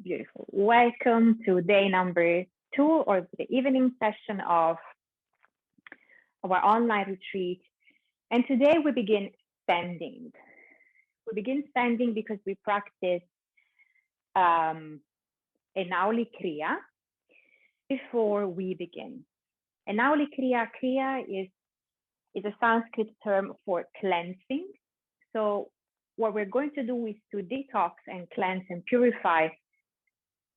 Beautiful. Welcome to day number 2 or the evening session of our online retreat. And today we begin standing. We begin standing because we practice a Nauli Kriya before we begin. A Nauli Kriya is a Sanskrit term for cleansing. So what we're going to do is to detox and cleanse and purify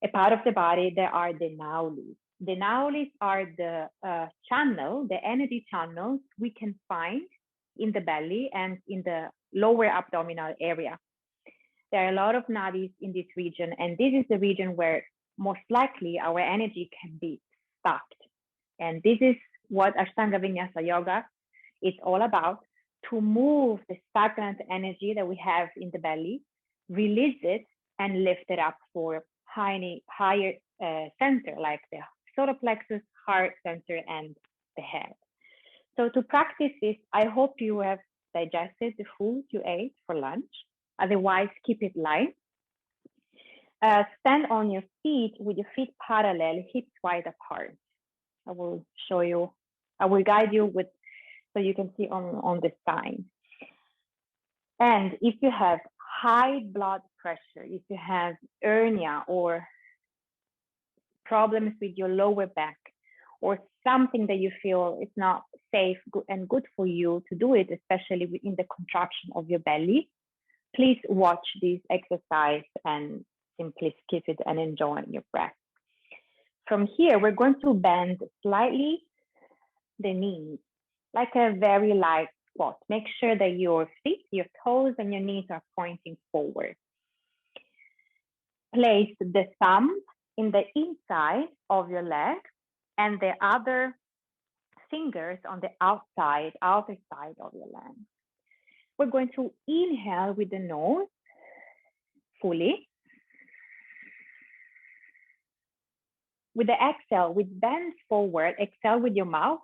a part of the body that are the naulis. The naulis are the the energy channels we can find in the belly and in the lower abdominal area. There are a lot of nadis in this region, and this is the region where most likely our energy can be stuck. And this is what Ashtanga Vinyasa Yoga is all about, to move the stagnant energy that we have in the belly, release it, and lift it up for higher center, like the solar plexus, heart center, and the head. So to practice this, I hope you have digested the food you ate for lunch. Otherwise, keep it light. Stand on your feet with your feet parallel, hips wide apart. I will show you, I will guide you with, so you can see on the sign. And if you have high blood pressure, if you have hernia or problems with your lower back, or something that you feel is not safe and good for you to do it, especially in the contraction of your belly, please watch this exercise and simply skip it and enjoy your breath. From here, we're going to bend slightly the knees, like a very light squat. Make sure that your feet, your toes, and your knees are pointing forward. Place the thumb in the inside of your leg and the other fingers on the outer side of your leg. We're going to inhale with the nose fully. With the exhale, with bend forward, exhale with your mouth.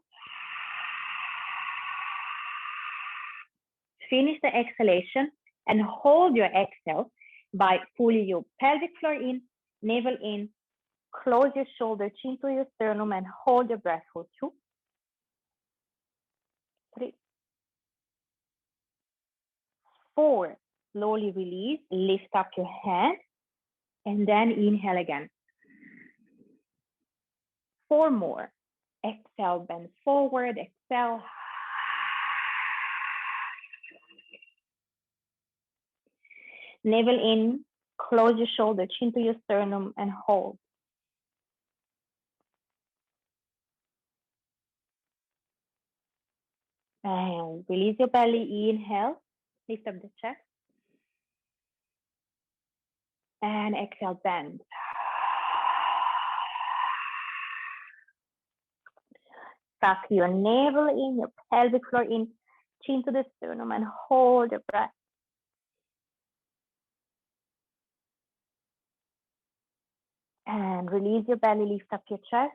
Finish the exhalation and hold your exhale by pulling your pelvic floor in, navel in, close your shoulder, chin to your sternum, and hold your breath for 2, 3, 4. Slowly release, lift up your head, and then inhale again. 4 more. Exhale, bend forward, exhale. Navel in, close your shoulder, chin to your sternum, and hold. And release your belly, inhale, lift up the chest. And exhale, bend. Suck your navel in, your pelvic floor in, chin to the sternum, and hold your breath. And release your belly, lift up your chest.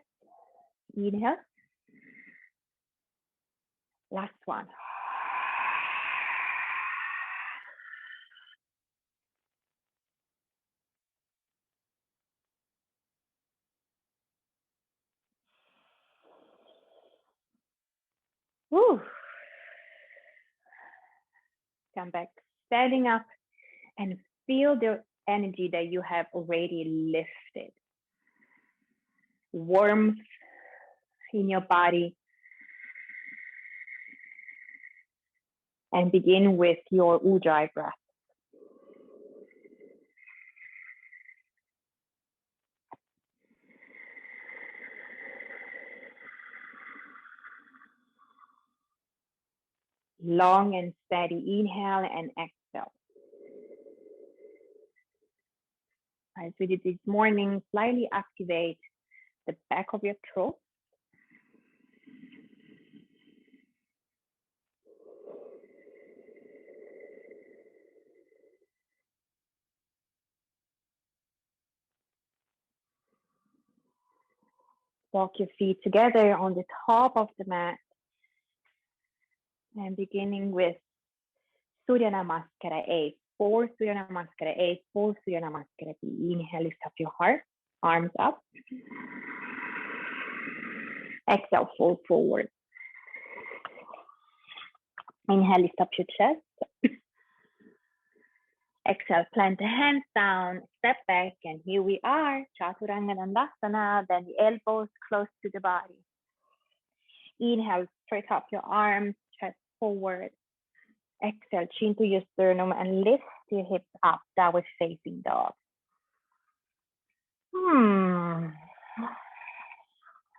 Inhale. Last one. Woo. Come back, standing up, and feel the energy that you have already lifted. Warmth in your body. And begin with your Ujjayi breath. Long and steady inhale and exhale. As we did this morning, slightly activate the back of your throat. Walk your feet together on the top of the mat. And beginning with Surya Namaskara 8, 4 Surya Namaskara, 8, 4 Surya Namaskara. Inhale, lift up your heart, arms up. Exhale, fold forward. Inhale, lift up your chest. Exhale, plant the hands down, step back, and here we are, Chaturanga Dandasana, then the elbows close to the body. Inhale, straight up your arms, chest forward. Exhale, chin to your sternum and lift your hips up, downward facing dog.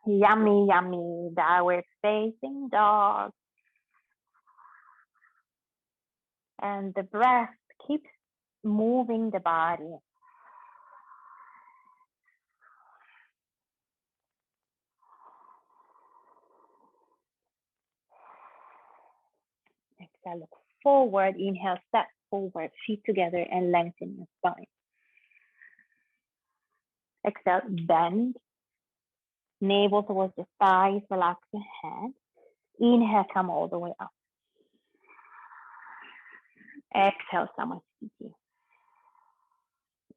Yummy, yummy, downward facing dog. And the breath keeps moving the body. Exhale, look forward. Inhale, step forward, feet together and lengthen your spine. Exhale, bend. Navel towards the thighs, relax your head. Inhale, come all the way up. Exhale, Samasthiti.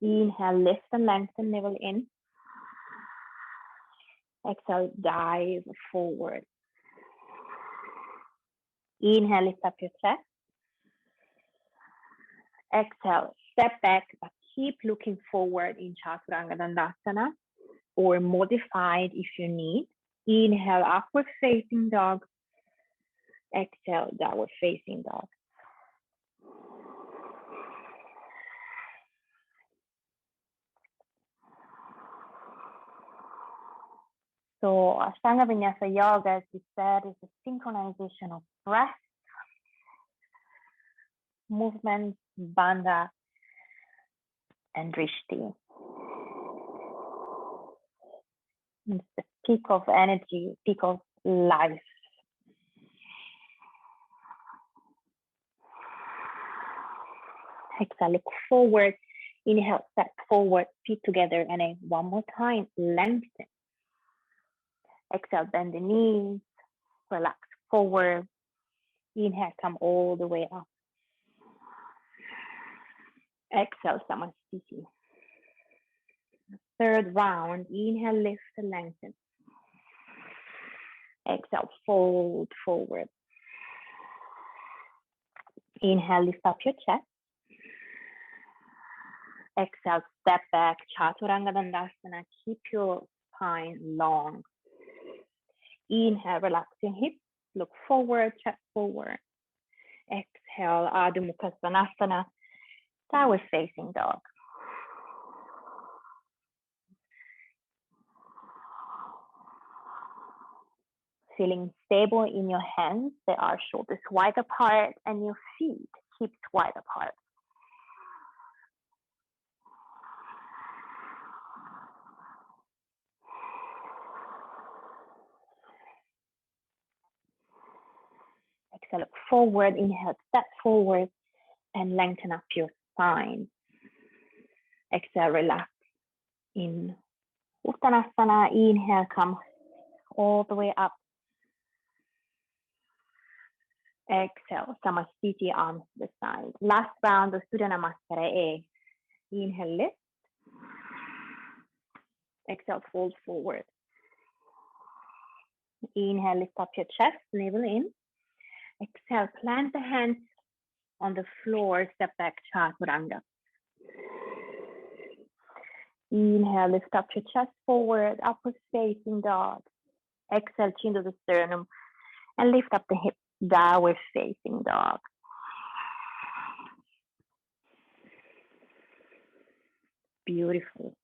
Inhale, lift and lengthen, navel in. Exhale, dive forward. Inhale, lift up your chest. Exhale, step back, but keep looking forward in Chaturanga Dandasana, or modified if you need. Inhale, upward facing dog. Exhale, downward facing dog. So Ashtanga Vinyasa Yoga, as we said, is a synchronization of breath, movement, bandha, and drishti. It's the peak of energy, peak of life. Exhale, look forward. Inhale, step forward, feet together, and then one more time, lengthen. Exhale, bend the knees, relax forward. Inhale, come all the way up. Exhale, Samasthiti. Third round, inhale, lift and lengthen. Exhale, fold forward. Inhale, lift up your chest. Exhale, step back, Chaturanga Dandasana. Keep your spine long. Inhale, relax your hips. Look forward, chest forward. Exhale, Adho Mukha Svanasana. Downward facing dog. Feeling stable in your hands. They are shoulders wide apart and your feet hips wide apart. Exhale, look forward. Inhale, step forward and lengthen up your spine. Exhale, relax in Uttanasana. Inhale, come all the way up. Exhale, Samasthiti, arms to the side. Last round of Surya Namaskara A. Inhale, lift. Exhale, fold forward. Inhale, lift up your chest, navel in. Exhale, plant the hands on the floor, step back, Chaturanga. Inhale, lift up your chest forward, upward facing dog. Exhale, chin to the sternum, and lift up the hips, downward facing dog. Beautiful.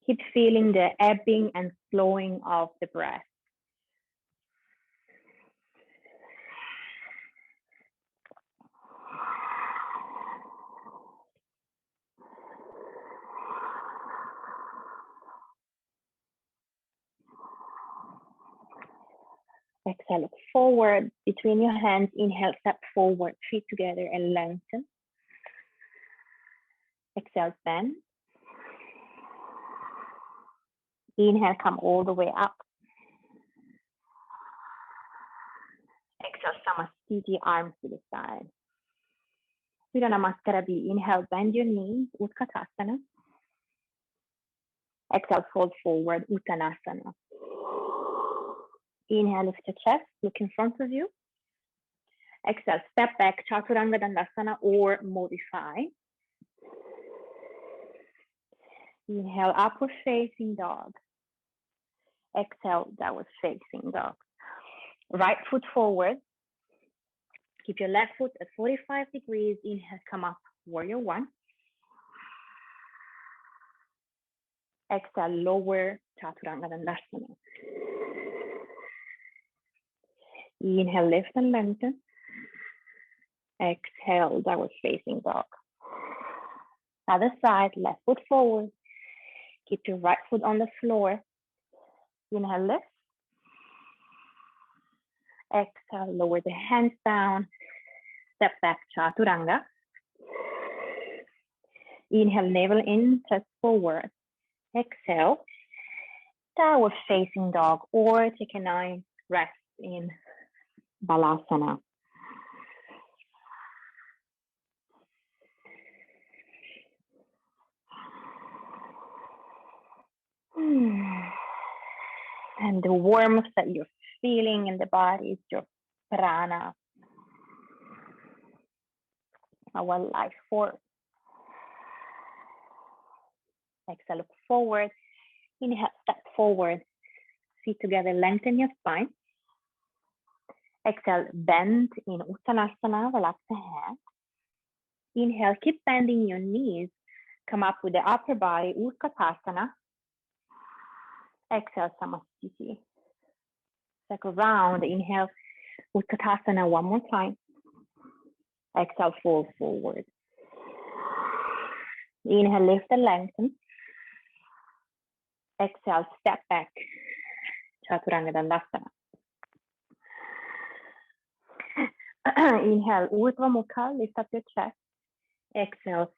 Keep feeling the ebbing and flowing of the breath. Exhale, look forward between your hands. Inhale, step forward, feet together and lengthen. Exhale, bend. Inhale, come all the way up. Exhale, Samasthiti, arms to the side. Surya Namaskara B. Inhale, bend your knees, Utkatasana. Exhale, fold forward, Uttanasana. Inhale, lift your chest, look in front of you. Exhale, step back, Chaturanga Dandasana or modify. Inhale, upward facing dog. Exhale, downward facing dog. Right foot forward. Keep your left foot at 45 degrees. Inhale, come up, warrior one. Exhale, lower, Chaturanga Dandasana. Inhale, lift and lengthen. Exhale, downward facing dog. Other side, left foot forward. Keep your right foot on the floor. Inhale, lift. Exhale, lower the hands down. Step back, Chaturanga. Inhale, navel in, chest forward. Exhale, downward facing dog or take a nice rest in Malasana. And the warmth that you're feeling in the body is your prana, our life force. Exhale, look forward. Inhale, step forward. Feet together, lengthen your spine. Exhale, bend in Uttanasana, relax the hands. Inhale, keep bending your knees. Come up with the upper body, Utkatasana. Exhale, Samasthiti. Circle round. Inhale, Utkatasana one more time. Exhale, fold forward. Inhale, lift and lengthen. Exhale, step back. Chaturanga Dandasana. Inhale, Urdhva Mukha, lift up your chest. Exhale,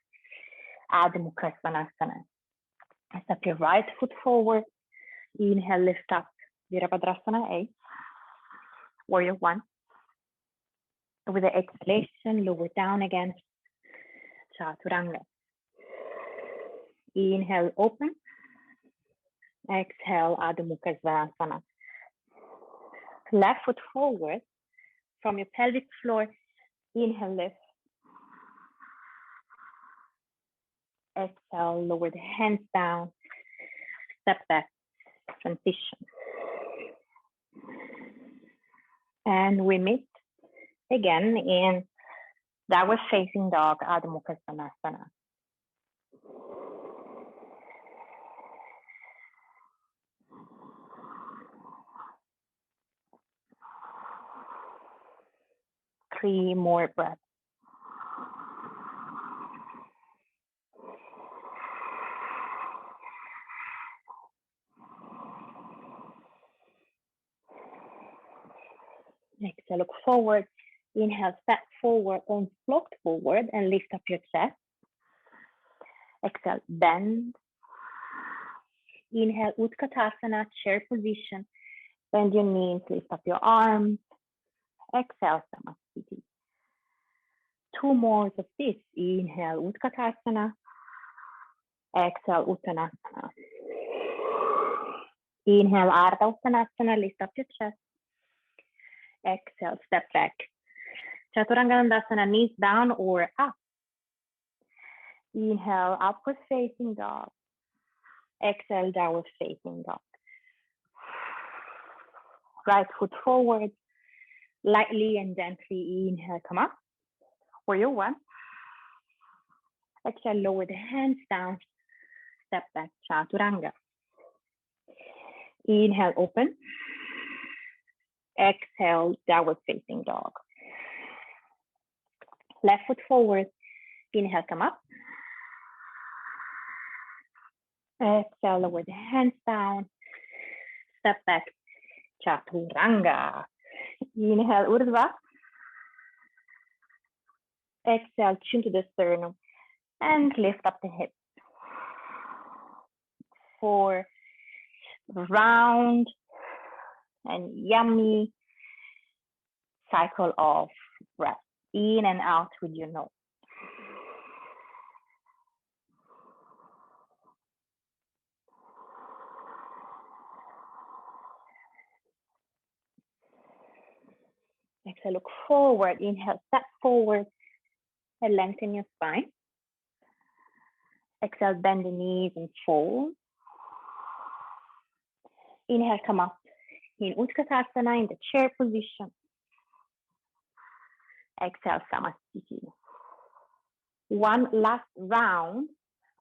Adho Mukha Svanasana. Step your right foot forward. Inhale, lift up, Virabhadrasana A. Warrior one. With the exhalation, lower down again, Chaturanga. Inhale, open. Exhale, Adho Mukha Svanasana. Left foot forward from your pelvic floor. Inhale, lift. Exhale, lower the hands down. Step back, transition. And we meet again in downward facing dog, Adho Mukha Svanasana. Three more breaths. Exhale, look forward. Inhale, step forward, arms float forward and lift up your chest. Exhale, bend. Inhale, Utkatasana, chair position. Bend your knees, lift up your arms. Exhale, Samasthiti. Two more of this. Inhale, Utkatasana. Exhale, Uttanasana. Inhale, Ardha Uttanasana, lift up your chest. Exhale, step back. Chaturanga Dandasana, knees down or up. Inhale, upward facing dog. Exhale, downward facing dog. Right foot forward, lightly and gently. Inhale, come up. Warrior one. Exhale, lower the hands down. Step back, Chaturanga. Inhale, open. Exhale, downward facing dog. Left foot forward. Inhale, come up. Exhale, lower the hands down. Step back, Chaturanga. Inhale, Urdhva. Exhale, chin to the sternum and lift up the hips. For round and yummy cycle of breath in and out with your nose. Exhale, look forward. Inhale, step forward and lengthen your spine. Exhale, bend the knees and fold. Inhale, come up in Utkatasana in the chair position. Exhale, Samasthiti. One last round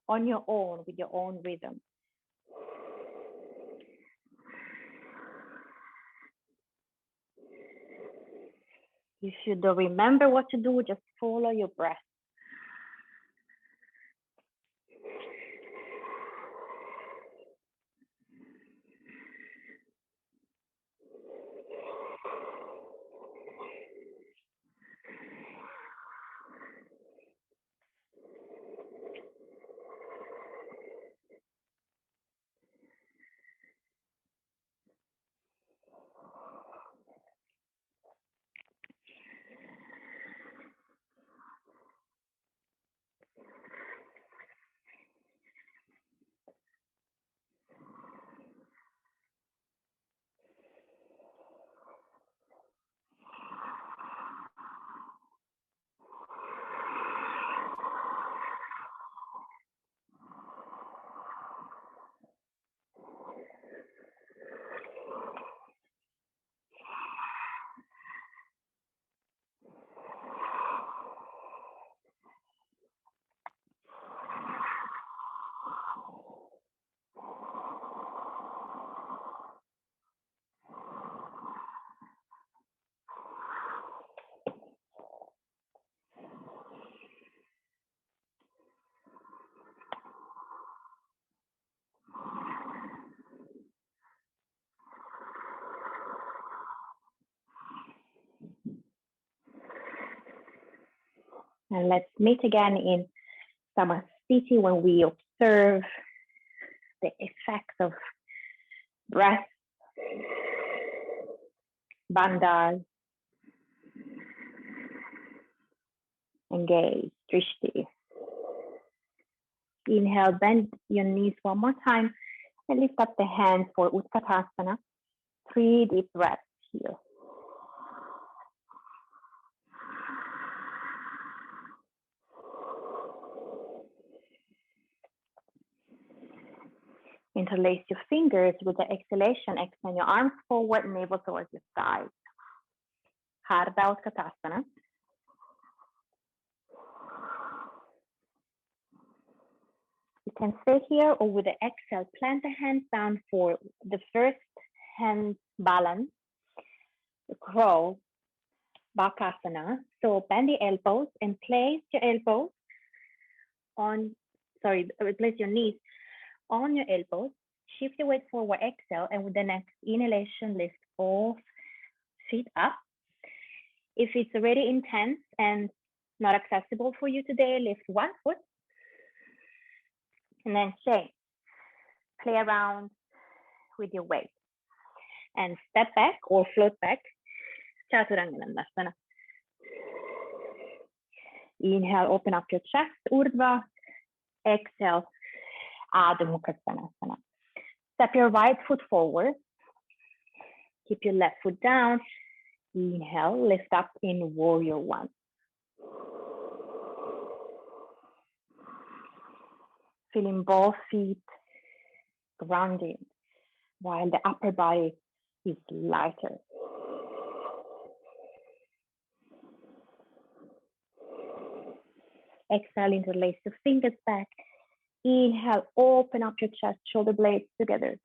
on your own with your own rhythm. If you don't remember what to do, just follow your breath. And let's meet again in Samasthiti when we observe the effects of breath, bandhas, and gaze, drishti. Inhale, bend your knees one more time and lift up the hands for Utkatasana. 3 deep breaths here. Interlace your fingers with the exhalation. Extend your arms forward, navel towards your side. Ardha Utkatasana. You can stay here, or with the exhale, plant the hands down for the first hand balance, the crow, Bakasana. So bend the elbows and place your elbows on, place your knees on your elbows. Shift your weight forward, exhale, and with the next inhalation, lift both feet up. If it's already intense and not accessible for you today, lift one foot and then change. Play around with your weight and step back or float back. Chaturanga and Malasana. Inhale, open up your chest, Urdhva. Exhale, Gomukasana. Step your right foot forward. Keep your left foot down. Inhale, lift up in Warrior One. Feeling both feet grounded while the upper body is lighter. Exhale, interlace your fingers back. Inhale, open up your chest, shoulder blades together.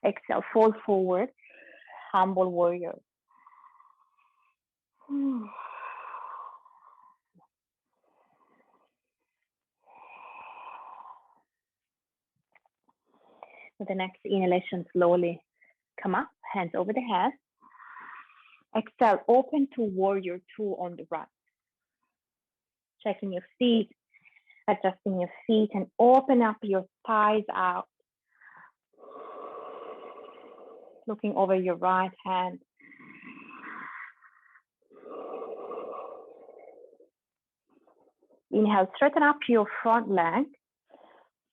Exhale, fold forward, humble warrior. With the next inhalation, slowly come up, hands over the head. Exhale, open to Warrior Two on the right. Checking your feet, adjusting your feet, and open up your thighs out. Looking over your right hand. Inhale, straighten up your front leg.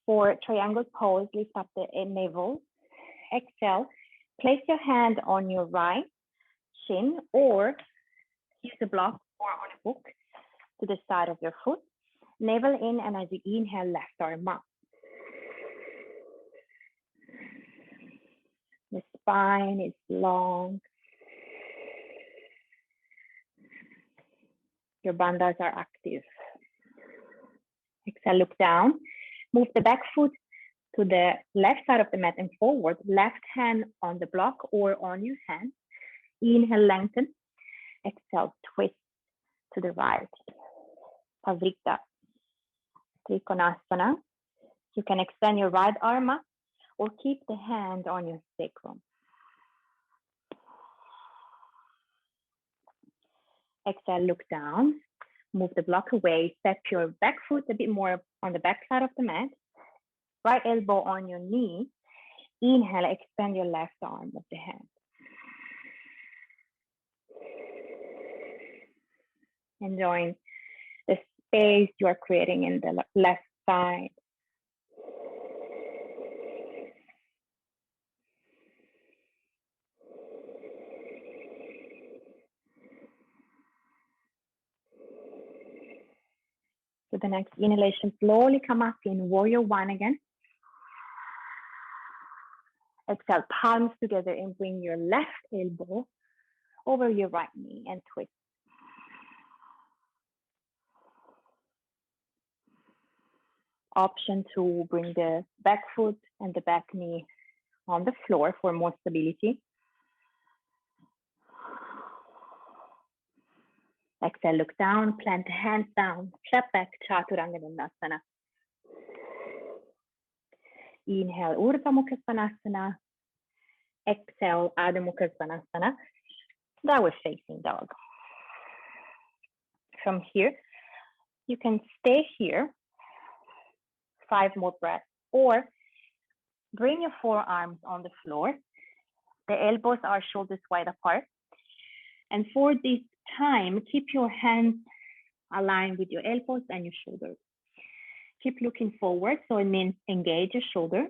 For triangle pose, lift up the navel. Exhale, place your hand on your right shin or Use a block or on a book to the side of your foot. Navel in, and as you inhale, left arm up. The spine is long. Your bandhas are active. Exhale, look down. Move the back foot to the left side of the mat and forward. Left hand on the block or on your hand. Inhale, lengthen. Exhale, twist to the right. Pavrikta. Trikonasana. You can extend your right arm up or keep the hand on your sacrum. Exhale, look down. Move the block away. Step your back foot a bit more on the back side of the mat. Right elbow on your knee. Inhale, extend your left arm of the hand. Enjoying the space you are creating in the left side. So the next inhalation, slowly come up in warrior one again. Exhale, palms together and bring your left elbow over your right knee and twist. Option to bring the back foot and the back knee on the floor for more stability. Exhale, look down, plant the hands down, step back, Chaturanga Danurasana. Inhale, Gomukasana. Exhale, Adho That was facing dog. From here, you can stay here, 5 more breaths, or bring your forearms on the floor. The elbows are shoulders wide apart. And for this time, keep your hands aligned with your elbows and your shoulders. Keep looking forward, so it means engage your shoulder.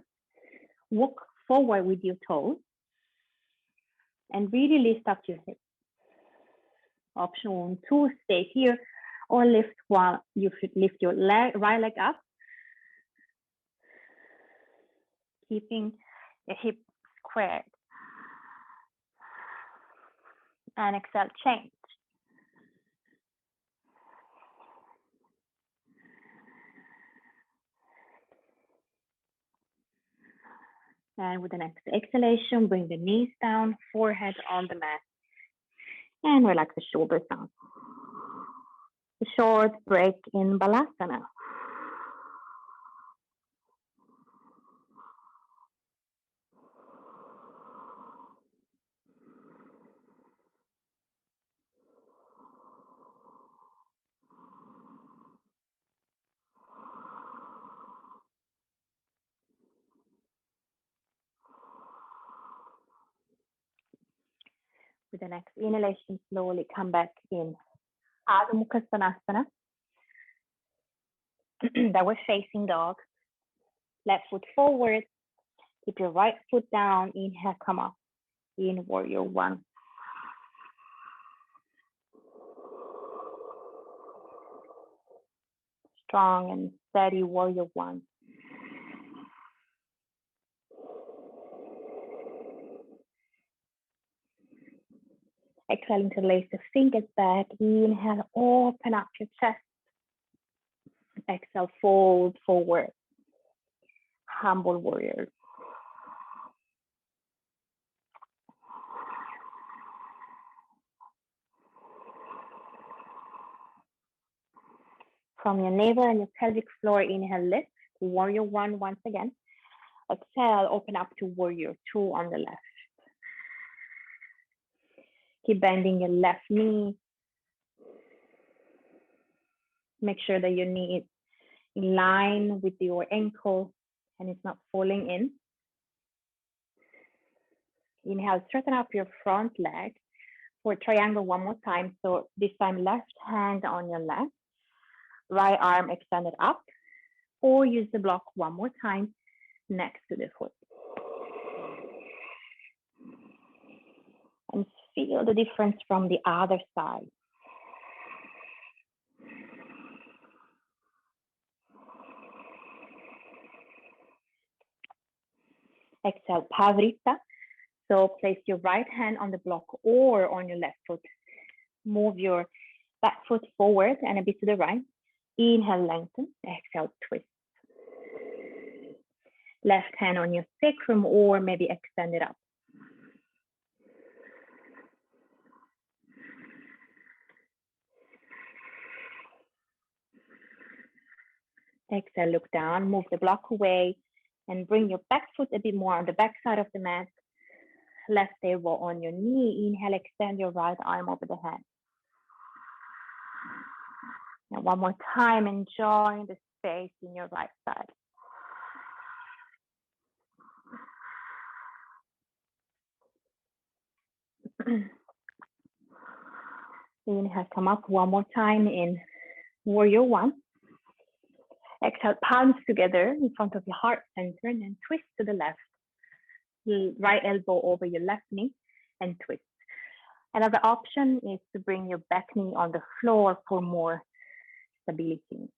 Walk forward with your toes. And really lift up your hips. Option 2, stay here or lift while you should lift your right leg up. Keeping the hip squared. And exhale, change. And with the next exhalation, bring the knees down, forehead on the mat. And relax the shoulders down. A short break in Malasana. With the next inhalation, slowly come back in Adho Mukha. That was facing dog. Left foot forward. Keep your right foot down. Inhale, come up. In warrior one. Strong and steady warrior one. Exhale, interlace the fingers back. Inhale, open up your chest. Exhale, fold forward. Humble warrior. From your navel and your pelvic floor, inhale, lift. Warrior one once again. Exhale, open up to warrior two on the left. Keep bending your left knee. Make sure that your knee is in line with your ankle and it's not falling in. Inhale, straighten up your front leg for triangle one more time. So this time, left hand on your left, right arm extended up, or use the block one more time next to the foot. And feel the difference from the other side. Exhale, Pavrita. So place your right hand on the block or on your left foot. Move your back foot forward and a bit to the right. Inhale, lengthen. Exhale, twist. Left hand on your sacrum or maybe extend it up. Exhale, look down, move the block away and bring your back foot a bit more on the back side of the mat. Left elbow on your knee. Inhale, extend your right arm over the head. Now one more time, enjoying the space in your right side. Inhale, come up one more time in Warrior One. Exhale, palms together in front of your heart center and then twist to the left. Right elbow over your left knee and twist. Another option is to bring your back knee on the floor for more stability.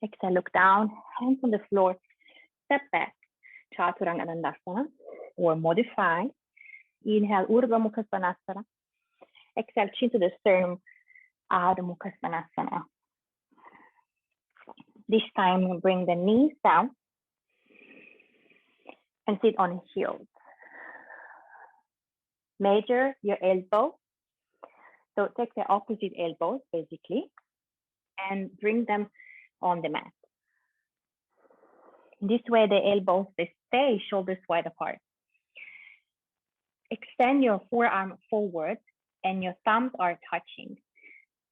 Exhale, look down, hands on the floor, step back, Chaturanga and Danurasana, or modify. Inhale, Gomukasana. Exhale, chin to the sternum, Gomukasana. This time, bring the knees down and sit on heels. Measure your elbow. So take the opposite elbows, basically, and bring them on the mat. This way, the elbows, they stay shoulders wide apart. Extend your forearm forward and your thumbs are touching.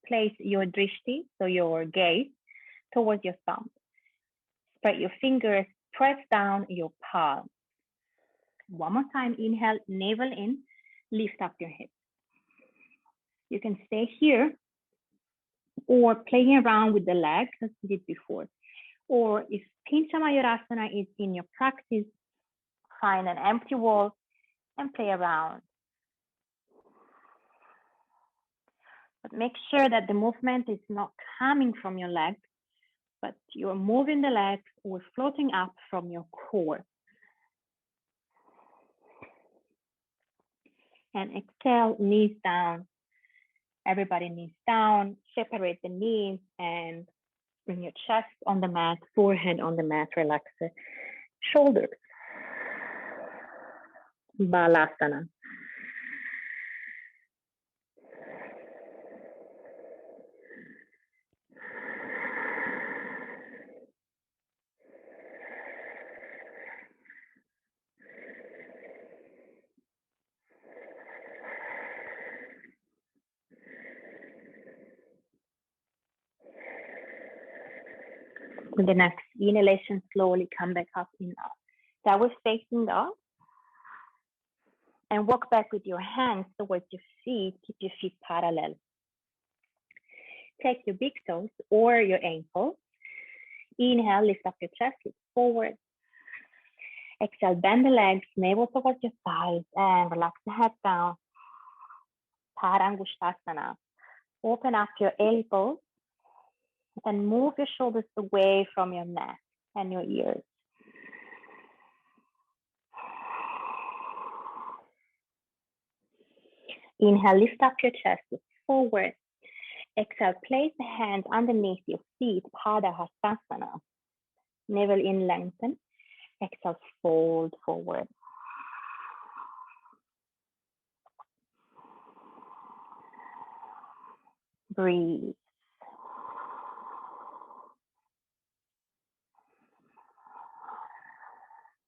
Place your drishti, so your gaze, towards your thumb. Spread your fingers, press down your palm. One more time, inhale, navel in, lift up your hips. You can stay here or playing around with the legs as we did before. Or if Pincha Mayurasana is in your practice, find an empty wall and play around. But make sure that the movement is not coming from your legs, but you're moving the legs or floating up from your core. And exhale, knees down. Everybody knees down, separate the knees and bring your chest on the mat, forehead on the mat, relax the shoulders. Malasana. With the next inhalation, slowly come back up in up. Downward facing dog. And walk back with your hands towards your feet. Keep your feet parallel. Take your big toes or your ankles. Inhale, lift up your chest, look forward. Exhale, bend the legs, navel towards your thighs, and relax the head down. Parangushtasana. Open up your elbows and move your shoulders away from your neck and your ears. Inhale, lift up your chest, look forward. Exhale, place the hands underneath your feet, Padahastasana. Navel in, lengthen. Exhale, fold forward. Breathe.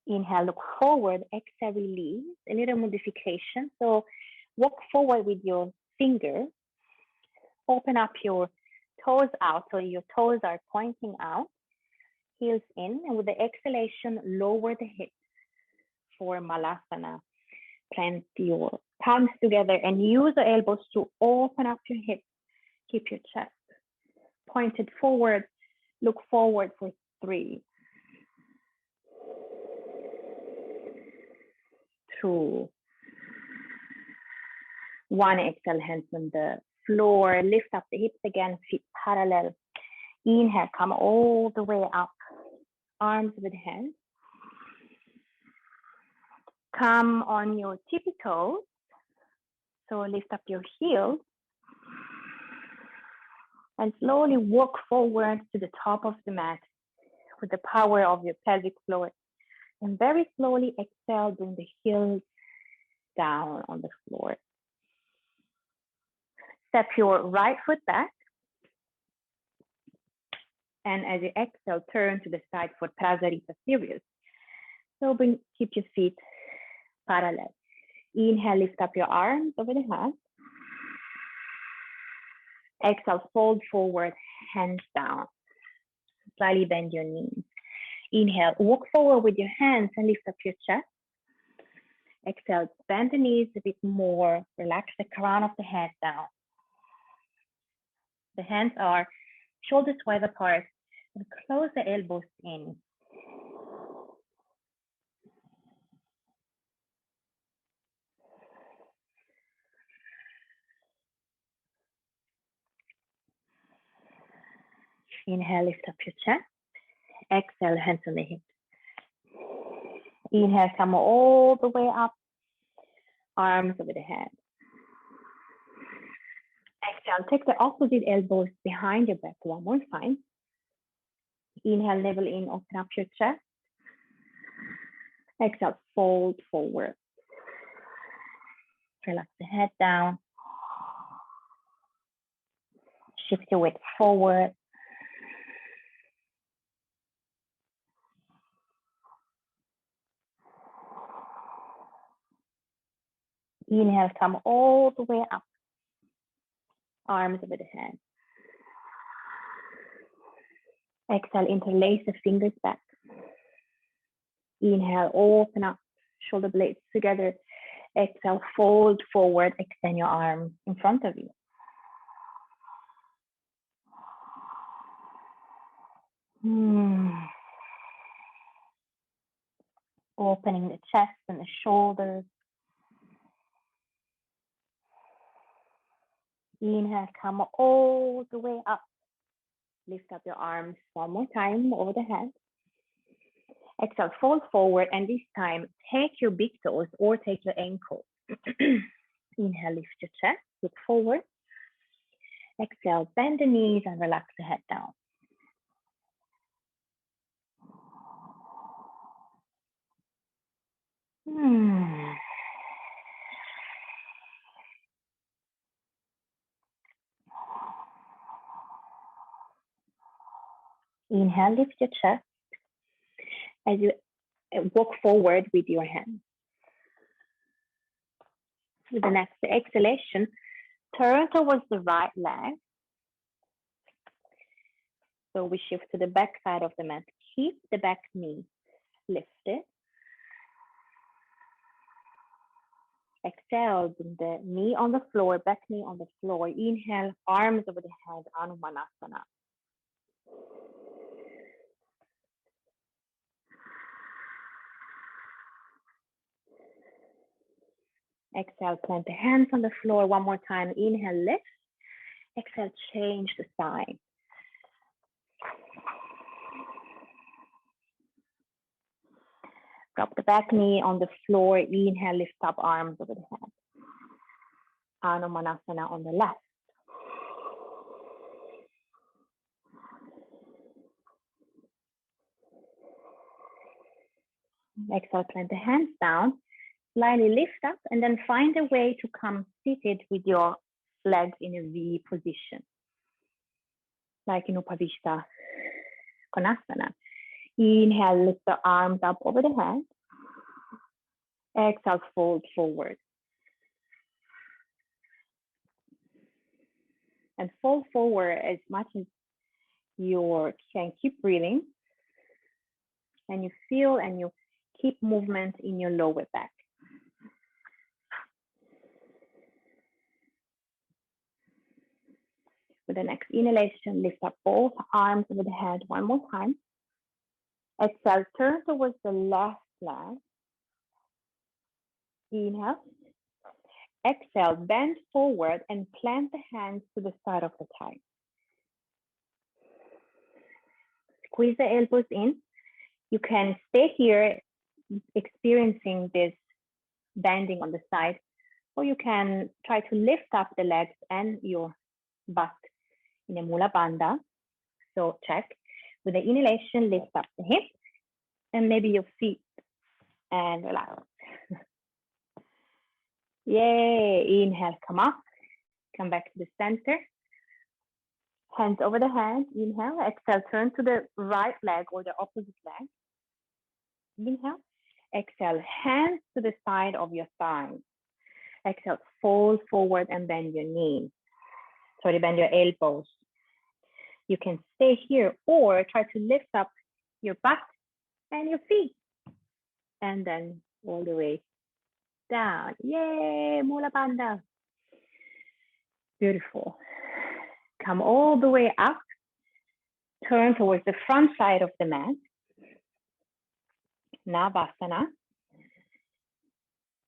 Inhale, look forward. Exhale, release. A little modification. So walk forward with your finger. Open up your toes out, so your toes are pointing out. Heels in, and with the exhalation, lower the hips for Malasana. Plant your palms together and use the elbows to open up your hips. Keep your chest pointed forward. Look forward for 3, 2, 1. Exhale, hands on the floor. Lift up the hips again, feet parallel. Inhale, come all the way up. Arms with hands. Come on your tippy toes. So lift up your heels. And slowly walk forward to the top of the mat with the power of your pelvic floor. And very slowly exhale, bring the heels down on the floor. Step your right foot back. And as you exhale, turn to the side foot, Prasarita Sirius. So keep your feet parallel. Inhale, lift up your arms over the head. Exhale, fold forward, hands down. Slightly bend your knees. Inhale, walk forward with your hands and lift up your chest. Exhale, bend the knees a bit more. Relax the crown of the head down. The hands are shoulders wide apart and close the elbows in. Inhale, lift up your chest. Exhale, hands on the hips. Inhale, come all the way up. Arms over the head. Exhale, take the opposite elbows behind your back one more time. Inhale, level in, open up your chest. Exhale, fold forward. Relax the head down. Shift your weight forward. Inhale, come all the way up. Arms over the head. Exhale, interlace the fingers back. Inhale, open up, shoulder blades together. Exhale, fold forward, extend your arm in front of you. Opening the chest and the shoulders. Inhale, come all the way up. Lift up your arms one more time over the head. Exhale, fold forward, and this time take your big toes or take your ankle. Inhale, lift your chest, look forward. Exhale, bend the knees and relax the head down. Inhale, lift your chest as you walk forward with your hands. With the next exhalation, turn towards the right leg. So we shift to the back side of the mat. Keep the back knee lifted. Exhale, bring the knee on the floor, back knee on the floor. Inhale, arms over the head, Malasana. Exhale, plant the hands on the floor one more time. Inhale, lift. Exhale, change the side. Drop the back knee on the floor. Inhale, lift up arms over the head. Malasana on the left. Exhale, plant the hands down. Slightly lift up and then find a way to come seated with your legs in a V position. Like in Upavishta Konasana. Inhale, lift the arms up over the head. Exhale, fold forward. And fold forward as much as you can. Keep breathing. And you feel and you keep movement in your lower back. With the next inhalation, lift up both arms over the head one more time. Exhale, turn towards the left leg. Inhale. Exhale, bend forward and plant the hands to the side of the thigh. Squeeze the elbows in. You can stay here experiencing this bending on the side, or you can try to lift up the legs and your butt in a Mula Bandha. So check. With the inhalation, lift up the hips and maybe your feet and relax. Yay. Inhale, come up. Come back to the center. Hands over the hands. Inhale. Exhale, turn to the right leg or the opposite leg. Inhale. Exhale, hands to the side of your thighs. Exhale, fold forward and bend your knees. Sorry, bend your elbows. You can stay here or try to lift up your butt and your feet. And then all the way down. Yay, Mula Bandha. Beautiful. Come all the way up. Turn towards the front side of the mat. Navasana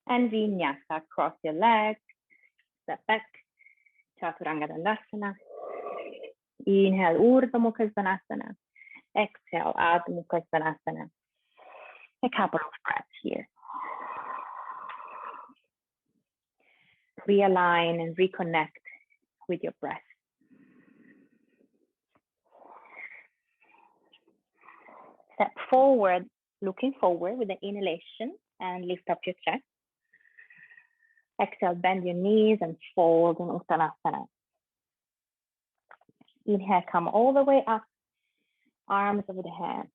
and Vinyasa. Cross your legs. Step back. Chaturanga Danurasana. Inhale, Gomukasana. Exhale, Gomukasana. A couple of breaths here. Realign and reconnect with your breath. Step forward, looking forward with the inhalation and lift up your chest. Exhale, bend your knees and fold in Uttanasana. Inhale, come all the way up, arms over the head.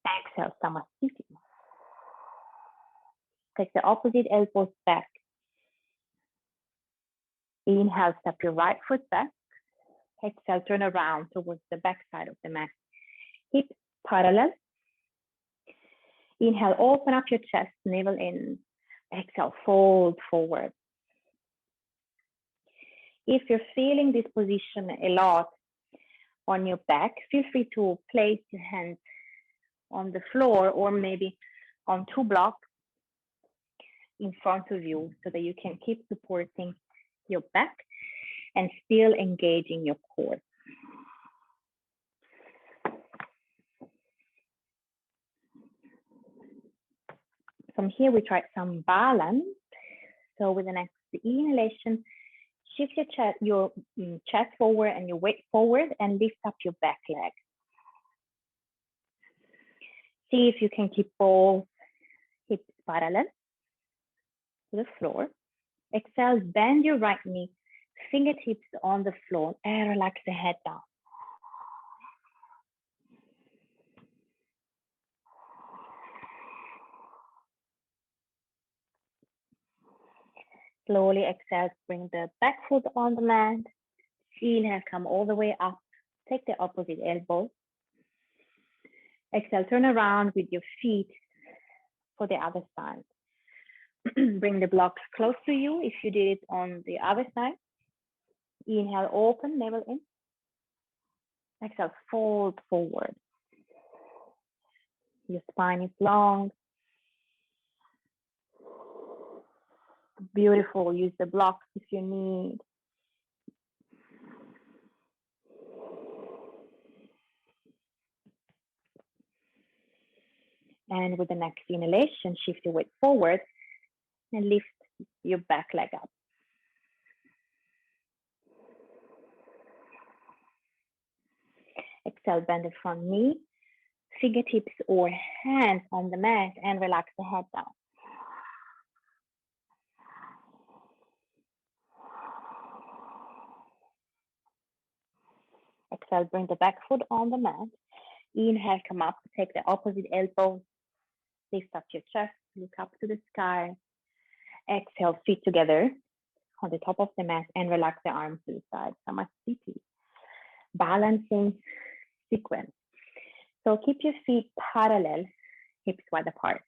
Exhale, Samasthiti. Take the opposite elbows back. Inhale, step your right foot back. Exhale, turn around towards the back side of the mat. Hips parallel. Inhale, open up your chest, navel in. Exhale, fold forward. If you're feeling this position a lot on your back, feel free to place your hands on the floor or maybe on 2 blocks in front of you so that you can keep supporting your back and still engaging your core. From here, we try some balance. So with the next inhalation, shift your chest forward and your weight forward and lift up your back leg. See if you can keep both hips parallel to the floor. Exhale, bend your right knee, fingertips on the floor, and relax the head down. Slowly exhale, bring the back foot on the mat. Inhale, come all the way up. Take the opposite elbow. Exhale, turn around with your feet for the other side. Bring the blocks close to you if you did it on the other side. Inhale, open, navel in. Exhale, fold forward. Your spine is long. Beautiful. Use the blocks if you need. And with the next inhalation, shift your weight forward and lift your back leg up. Exhale, bend the front knee, fingertips or hands on the mat and relax the head down. Exhale, bring the back foot on the mat. Inhale, come up, take the opposite elbow, lift up your chest, look up to the sky. Exhale, feet together on the top of the mat and relax the arms to the side. Samasthiti. Balancing sequence. So keep your feet parallel, hips wide apart.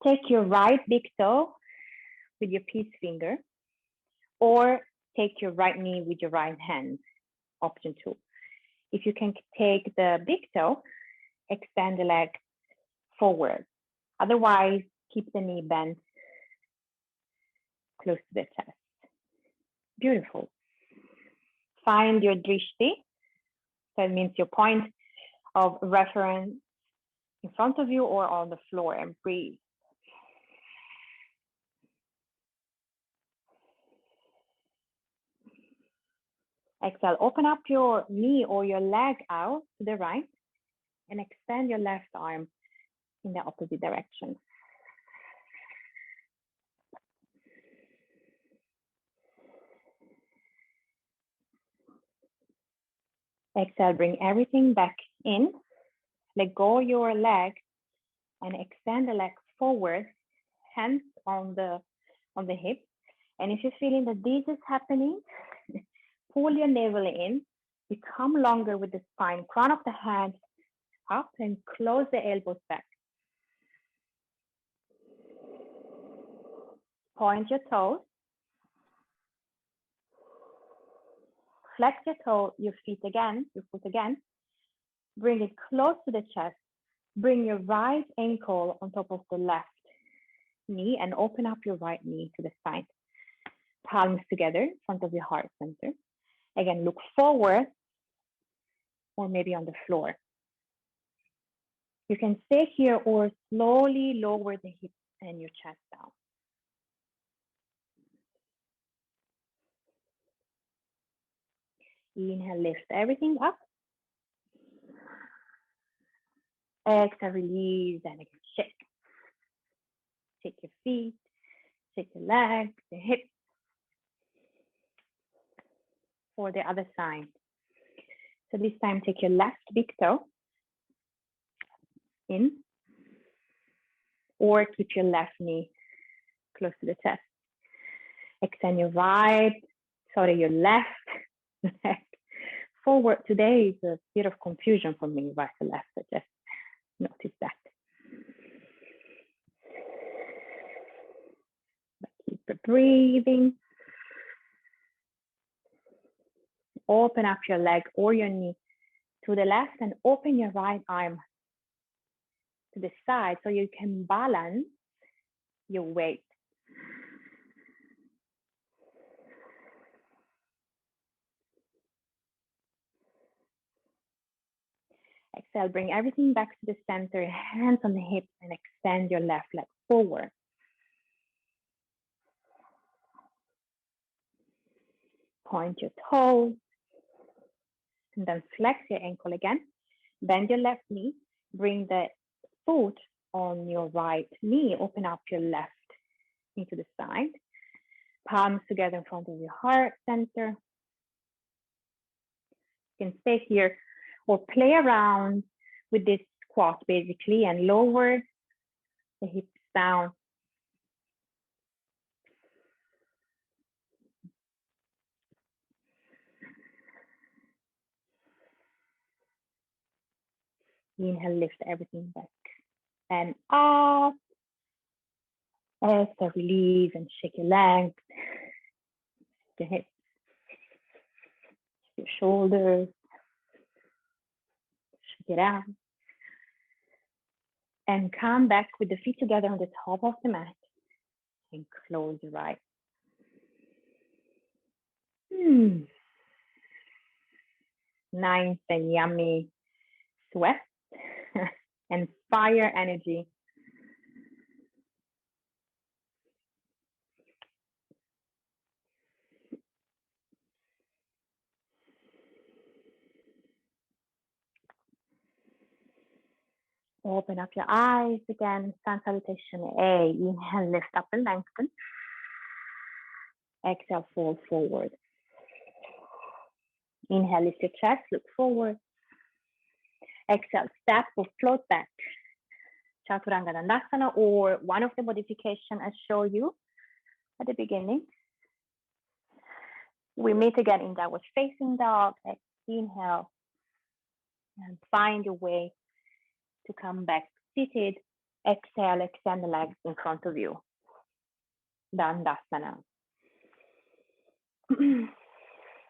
Take your right big toe with your peace finger, or take your right knee with your right hand, option 2. If you can take the big toe, extend the leg forward. Otherwise, keep the knee bent close to the chest. Beautiful. Find your drishti. That means your point of reference in front of you or on the floor, and breathe. Exhale, open up your knee or your leg out to the right and extend your left arm in the opposite direction. Exhale, bring everything back in. Let go your leg and extend the leg forward, hands on the hip. And if you're feeling that this is happening, pull your navel in, become longer with the spine, crown of the head up, and close the elbows back. Point your toes. Flex your toe, your foot again. Bring it close to the chest. Bring your right ankle on top of the left knee and open up your right knee to the side. Palms together in front of your heart center. Again, look forward or maybe on the floor. You can stay here or slowly lower the hips and your chest down. Inhale, lift everything up. Exhale, release, and again, shake. Shake your feet, shake your legs, your hips. For the other side. So this time, take your left big toe in, or keep your left knee close to the chest. Extend your your left leg forward. Today is a bit of confusion for me, right to left. I just noticed that. But keep breathing. Open up your leg or your knee to the left and open your right arm to the side so you can balance your weight. Exhale, bring everything back to the center, hands on the hips, and extend your left leg forward. Point your toes, and then flex your ankle again. Bend your left knee, bring the foot on your right knee, open up your left into the side. Palms together in front of your heart center. You can stay here or play around with this squat basically and lower the hips down. Inhale, lift everything back and up. Exhale, release and shake your legs, your hips, your shoulders. Shake it out. And come back with the feet together on the top of the mat and close your eyes. Nice and yummy sweat and fire energy. Open up your eyes again. Sun salutation A. Inhale, lift up and lengthen. Exhale, fold forward. Inhale, lift your chest, look forward. Exhale, step or float back. Chaturanga Danurasana, or one of the modifications I showed you at the beginning. We meet again in downward facing dog. Inhale and find your way to come back seated. Exhale, extend the legs in front of you. Danurasana.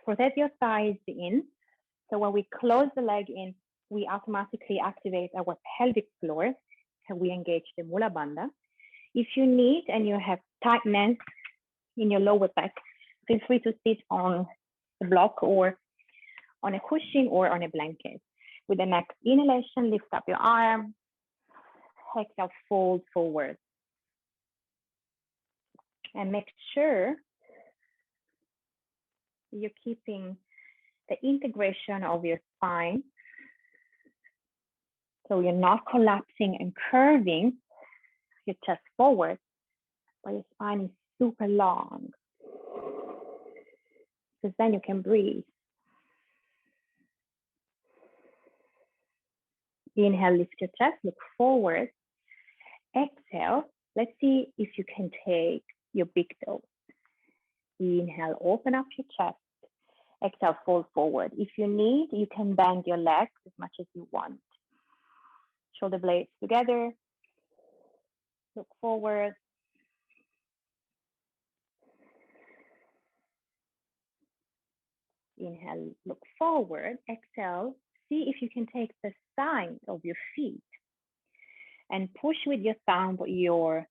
Rotate your sides in. So when we close the leg in, we automatically activate our pelvic floor and we engage the Mula Bandha. If you need and you have tightness in your lower back. Feel free to sit on a block or on a cushion or on a blanket. With the next inhalation, lift up your arm. Exhale, fold forward. And make sure you're keeping the integration of your spine. So you're not collapsing and curving your chest forward, but your spine is super long. Because then you can breathe. Inhale, lift your chest, look forward. Exhale, let's see if you can take your big toe. Inhale, open up your chest. Exhale, fold forward. If you need, you can bend your legs as much as you want. Shoulder blades together. Look forward. Inhale, look forward. Exhale, see if you can take the sides of your feet and push with your thumb your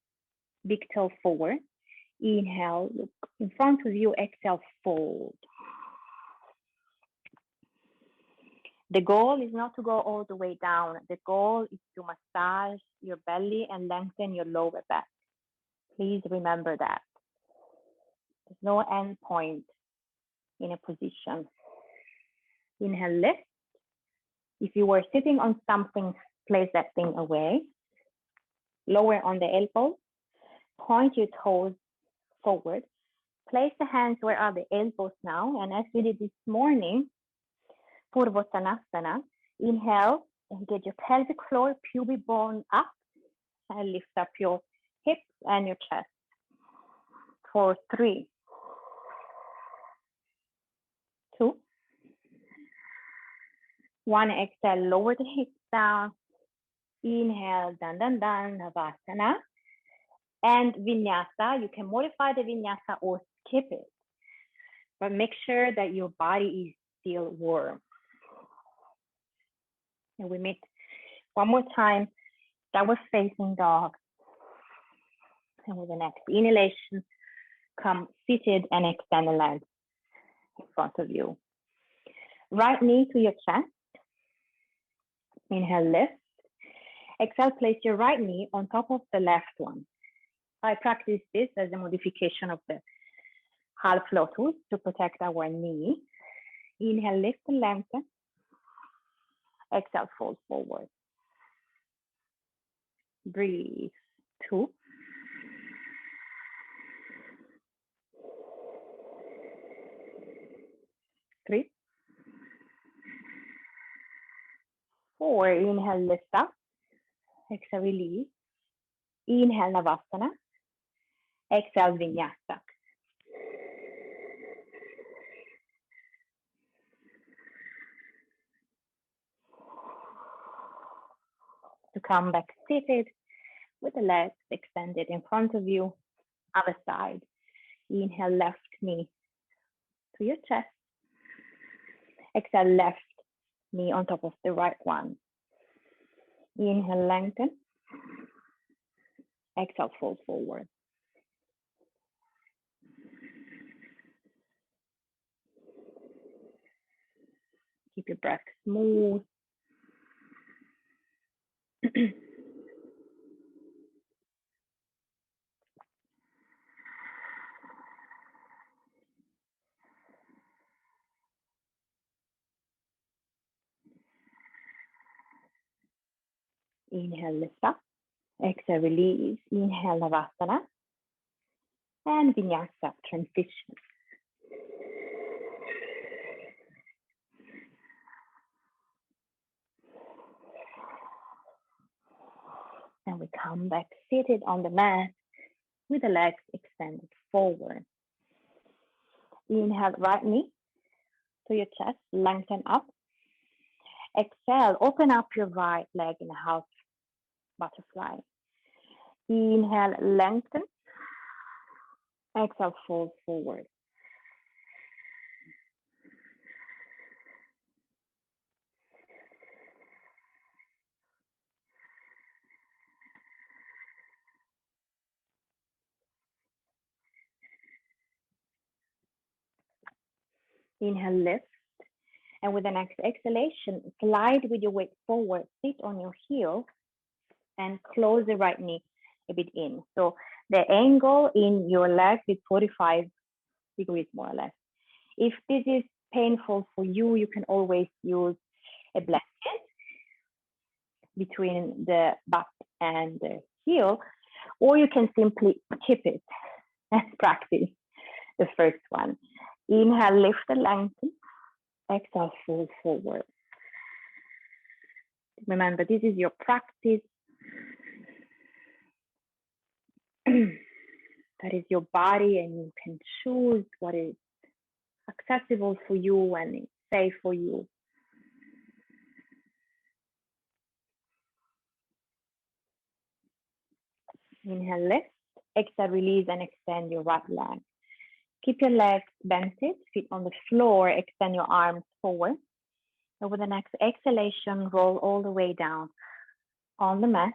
big toe forward. Inhale, look in front of you. Exhale, fold. The goal is not to go all the way down. The goal is to massage your belly and lengthen your lower back. Please remember that. There's no end point in a position. Inhale, lift. If you were sitting on something, place that thing away. Lower on the elbows. Point your toes forward. Place the hands where are the elbows now. And as we did this morning, Purvottanasana, inhale, engage your pelvic floor, pubic bone up, and lift up your hips and your chest. For 3, 2, 1. Exhale, lower the hips down. Inhale, dan, dan, dan, Navasana. And Vinyasa, you can modify the Vinyasa or skip it. But make sure that your body is still warm. And we meet one more time, downward facing dog. And with the next inhalation, come seated and extend the legs in front of you. Right knee to your chest. Inhale, lift. Exhale, place your right knee on top of the left one. I practice this as a modification of the half lotus to protect our knee. Inhale, lift and lengthen. Exhale, fold forward. Breathe. 2. 3. 4. Inhale, lift up. Exhale, release. Inhale, Navasana. Exhale, Vinyasa. To come back seated with the legs extended in front of you. Other side. Inhale, left knee to your chest. Exhale, left knee on top of the right one. Inhale, lengthen. Exhale, fold forward. Keep your breath smooth. Inhale, lift up. Exhale, release. Inhale, Navasana. And Vinyasa, transition. And we come back seated on the mat with the legs extended forward. Inhale, right knee to your chest, lengthen up. Exhale, open up your right leg in a half butterfly. Inhale, lengthen. Exhale, fold forward. Inhale, lift. And with the next exhalation, slide with your weight forward, sit on your heel, and close the right knee a bit in. So the angle in your leg is 45 degrees, more or less. If this is painful for you, you can always use a blanket between the butt and the heel, or you can simply tip it and practice the first one. Inhale, lift and lengthen. Exhale, fold forward. Remember, this is your practice. That is your body, and you can choose what is accessible for you and it's safe for you. Inhale, lift. Exhale, release and extend your right leg. Keep your legs bent, feet on the floor, extend your arms forward. And with the next exhalation, roll all the way down on the mat.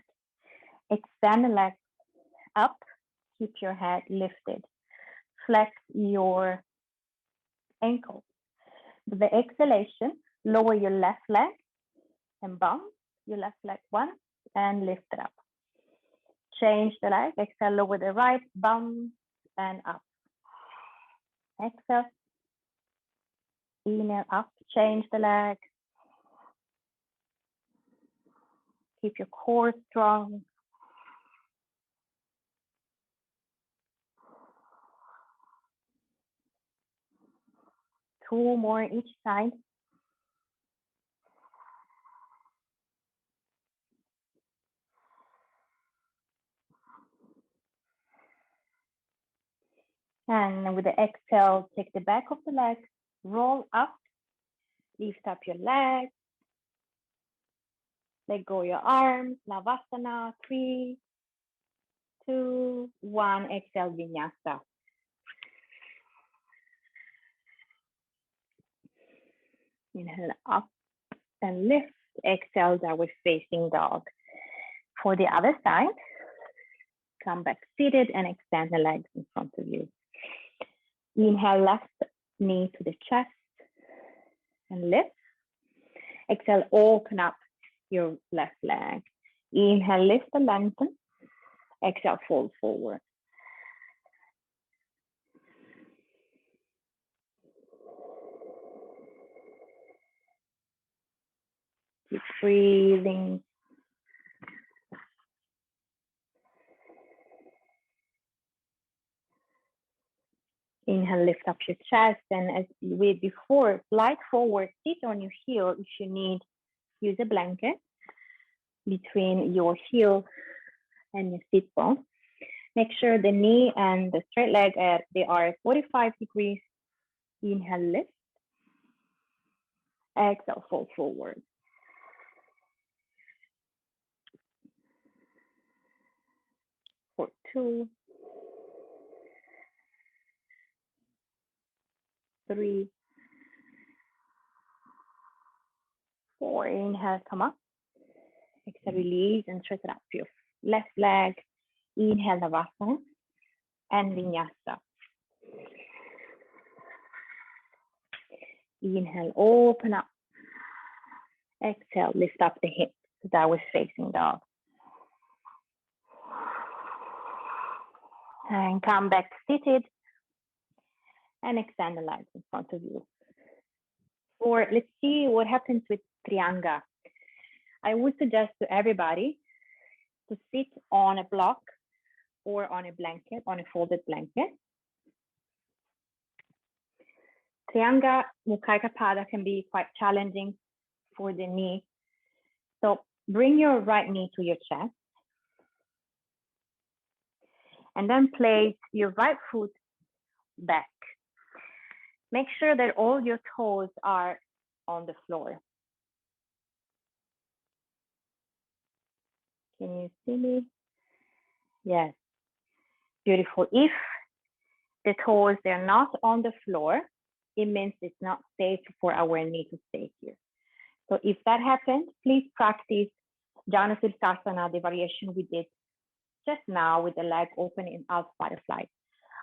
Extend the legs up, keep your head lifted. Flex your ankles. With the exhalation, lower your left leg and bump your left leg once and lift it up. Change the leg. Exhale, lower the right, bump and up. Exhale. Inhale, up, change the leg. Keep your core strong. Two more each side. And with the exhale, take the back of the leg, roll up, lift up your legs, let go your arms, Navasana, 3, 2, 1, exhale, Vinyasa. Inhale up and lift, exhale, downward facing dog. For the other side, come back seated and extend the legs in front of you. Inhale, left knee to the chest and lift. Exhale, open up your left leg. Inhale, lift and lengthen. Exhale, fold forward. Keep breathing. Inhale, lift up your chest, and as we did before, slide forward, sit on your heel. If you need, use a blanket between your heel and your sit bone. Make sure the knee and the straight leg they are 45 degrees. Inhale, lift. Exhale, fold forward. For 2, 3, 4. Inhale, come up. Exhale, release and stretch it up your left leg. Inhale, Navasana and Vinyasa. Inhale, open up. Exhale, lift up the hips. Downward facing dog. And come back seated and extend the legs in front of you. Or let's see what happens with Chaturanga. I would suggest to everybody to sit on a block or on a blanket, on a folded blanket. Chaturanga Mukha can be quite challenging for the knee. So bring your right knee to your chest. And then place your right foot back. Make sure that all your toes are on the floor. Can you see me? Yes. Beautiful. If the toes they're not on the floor, it means it's not safe for our knee to stay here. So if that happens, please practice Danurasana, the variation we did just now with the leg open in out butterfly.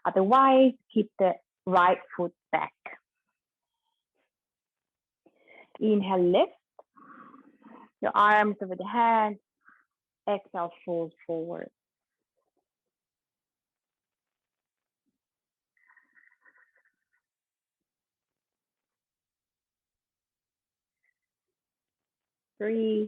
Otherwise, keep the right foot back. Inhale, lift your arms over the head. Exhale, fold forward. Breathe.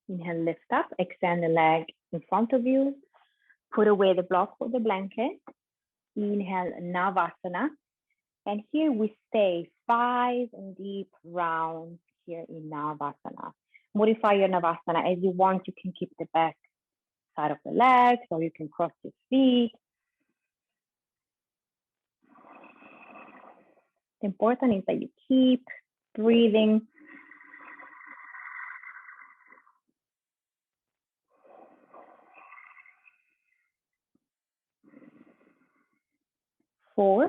Inhale, lift up, extend the leg in front of you. Put away the block or the blanket. Inhale, Navasana. And here we stay 5 deep rounds here in Navasana. Modify your Navasana as you want. You can keep the back side of the legs, or you can cross your feet. The important is that you keep breathing. Four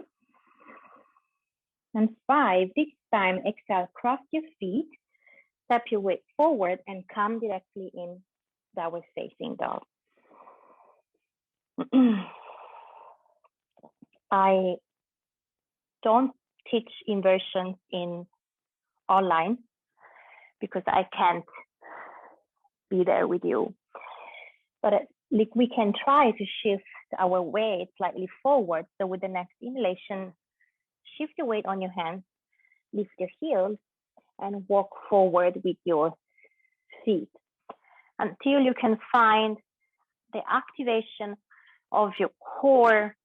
and 5. This time, exhale, cross your feet, step your weight forward, and come directly in downward facing dog. I don't teach inversions in online because I can't be there with you. But like we can try to shift our weight slightly forward. So with the next inhalation, shift your weight on your hands, lift your heels, and walk forward with your feet until you can find the activation of your core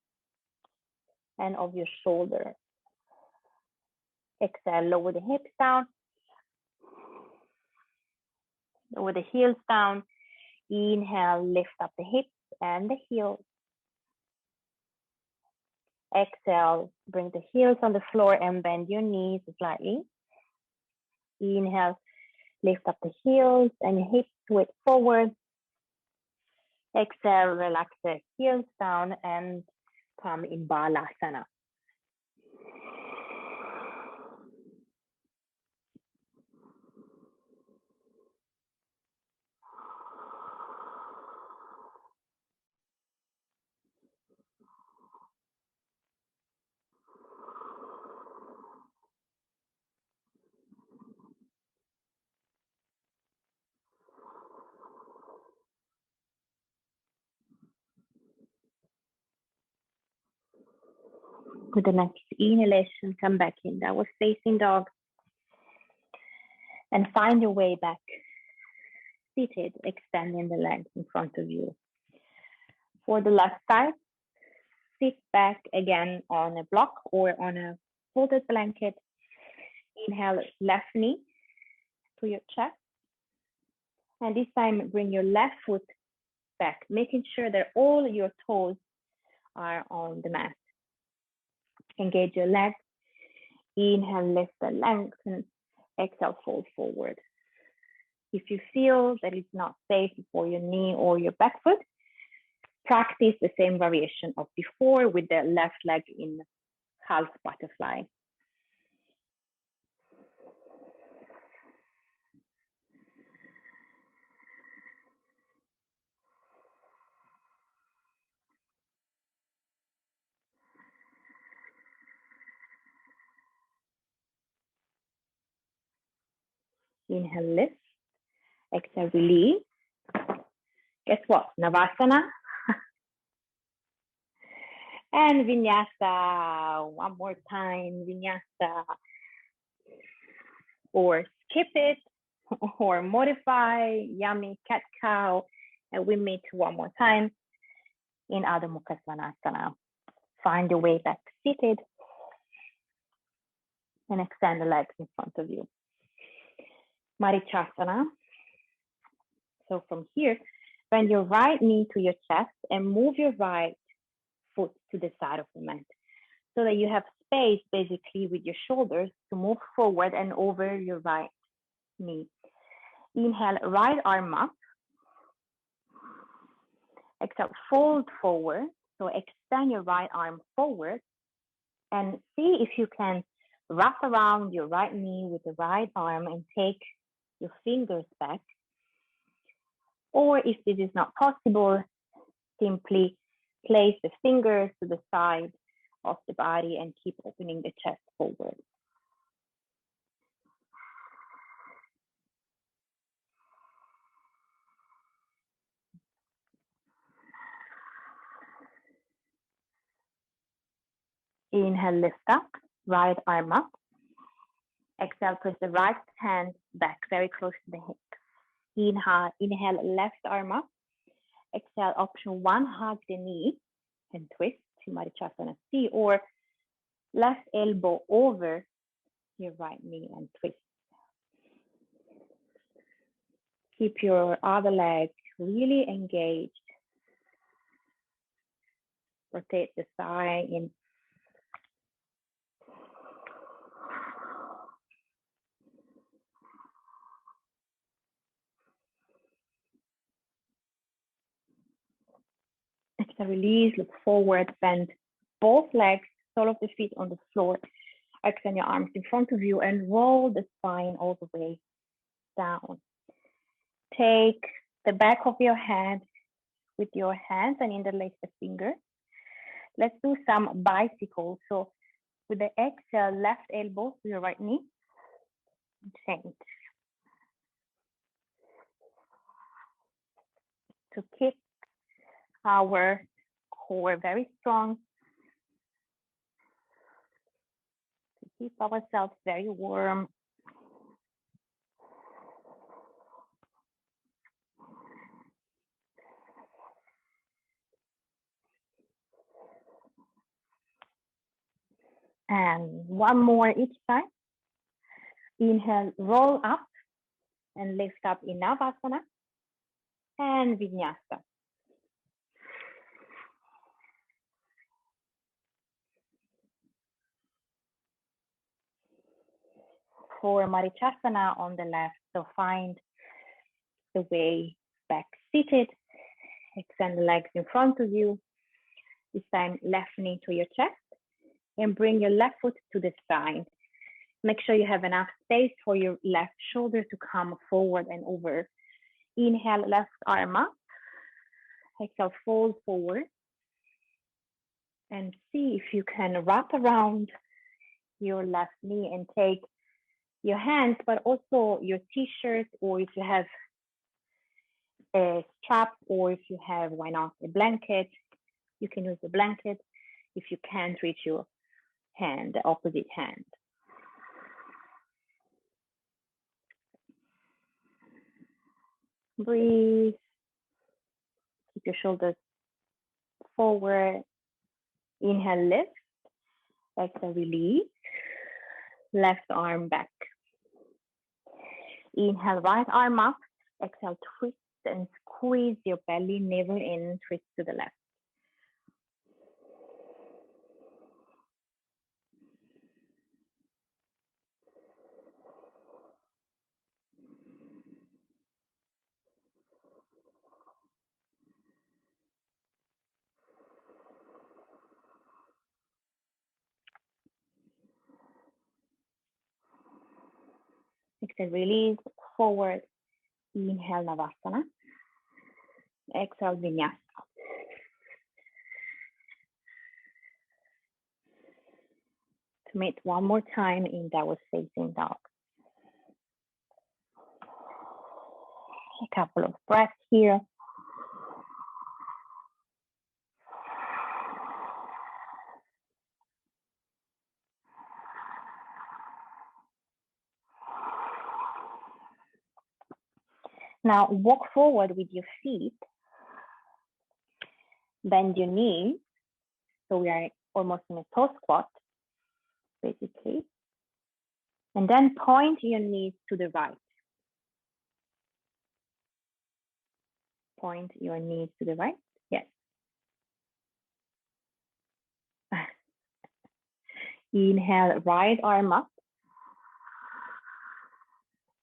and of your shoulder. Exhale, lower the hips down, lower the heels down. Inhale, lift up the hips and the heels. Exhale, bring the heels on the floor and bend your knees slightly. Inhale, lift up the heels and your hips, weight forward. Exhale, relax the heels down and come in Malasana. With the next inhalation, come back in downward facing dog and find your way back. Seated, extending the legs in front of you. For the left side, sit back again on a block or on a folded blanket. Inhale, left knee to your chest. And this time, bring your left foot back, making sure that all your toes are on the mat. Engage your legs. Inhale, lift the lengthen. Exhale, fold forward. If you feel that it's not safe for your knee or your back foot, practice the same variation of before with the left leg in half butterfly. Inhale, lift. Exhale, release. Guess what? Navasana. And Vinyasa. One more time, Vinyasa. Or skip it, or modify, yummy, cat cow. And we meet one more time in Adho Mukha Svanasana. Find your way back seated and extend the legs in front of you. Marichasana. So from here, bend your right knee to your chest and move your right foot to the side of the mat so that you have space basically with your shoulders to move forward and over your right knee. Inhale, right arm up. Exhale, fold forward. So extend your right arm forward and see if you can wrap around your right knee with the right arm and take your fingers back. Or if this is not possible, simply place the fingers to the side of the body and keep opening the chest forward. Inhale, lift up, right arm up. Exhale, press the right hand back very close to the hip. Inhale, left arm up. Exhale, option one, hug the knee and twist to Marichasana C, or left elbow over your right knee and twist. Keep your other leg really engaged. Rotate the thigh in. Exhale, release, look forward, bend both legs, sole of the feet on the floor. Extend your arms in front of you and roll the spine all the way down. Take the back of your head with your hands and interlace the fingers. Let's do some bicycles. So with the exhale, left elbow to your right knee. Change. To keep our core very strong. To keep ourselves very warm. And one more each time. Inhale, roll up and lift up in Navasana and Vinyasa. For Marichasana on the left, so find the way back seated. Extend the legs in front of you. This time, left knee to your chest and bring your left foot to the side. Make sure you have enough space for your left shoulder to come forward and over. Inhale, left arm up. Exhale, fold forward. And see if you can wrap around your left knee and take your hands, but also your t-shirt, or if you have a strap, or if you have, why not, a blanket, you can use the blanket if you can't reach your hand, the opposite hand. Breathe. Keep your shoulders forward. Inhale, lift. Exhale, release. Left arm back. Inhale, right arm up. Exhale, twist and squeeze your belly, navel in, twist to the left. Exhale, release, forward. Inhale, Navasana. Exhale, Vinyasa. To meet one more time in downward facing dog. A couple of breaths here. Now walk forward with your feet. Bend your knees. So we are almost in a toe squat, basically. And then point your knees to the right. Point your knees to the right. Yes. Inhale, right arm up.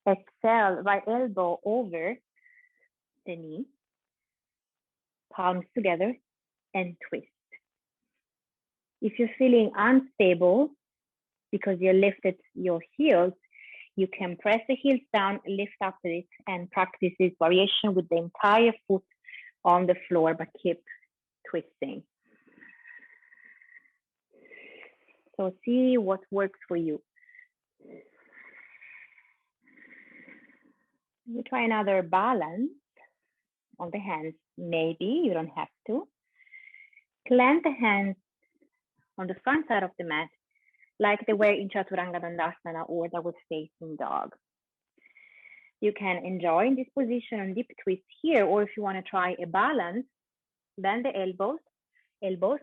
Exhale, right elbow over the knee. Palms together and twist. If you're feeling unstable, because you lifted your heels, you can press the heels down, lift up with it, and practice this variation with the entire foot on the floor, but keep twisting. So see what works for you. You try another balance on the hands. Maybe you don't have to. Plant the hands on the front side of the mat, like they were in Chaturanga Dandasana or Downward Facing Dog. You can enjoy this position and deep twist here, or if you want to try a balance, bend the elbows,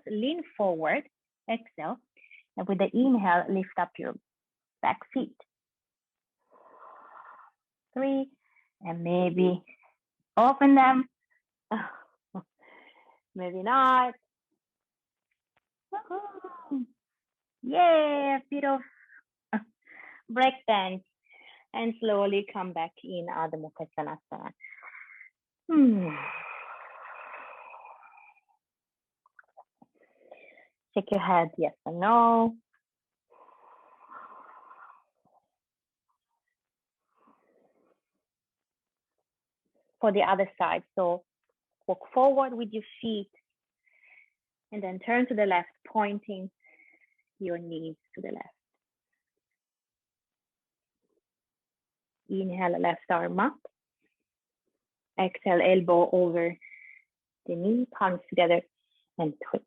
lean forward, exhale, and with the inhale, lift up your back feet. 3, and maybe open them. Maybe not. Yeah, a bit of break dance, and slowly come back in Adho Mukha Svanasana. Check your head, yes or no. For the other side, so walk forward with your feet and then turn to the left, pointing your knees to the left. Inhale, left arm up. Exhale, elbow over the knee, palms together, and twist.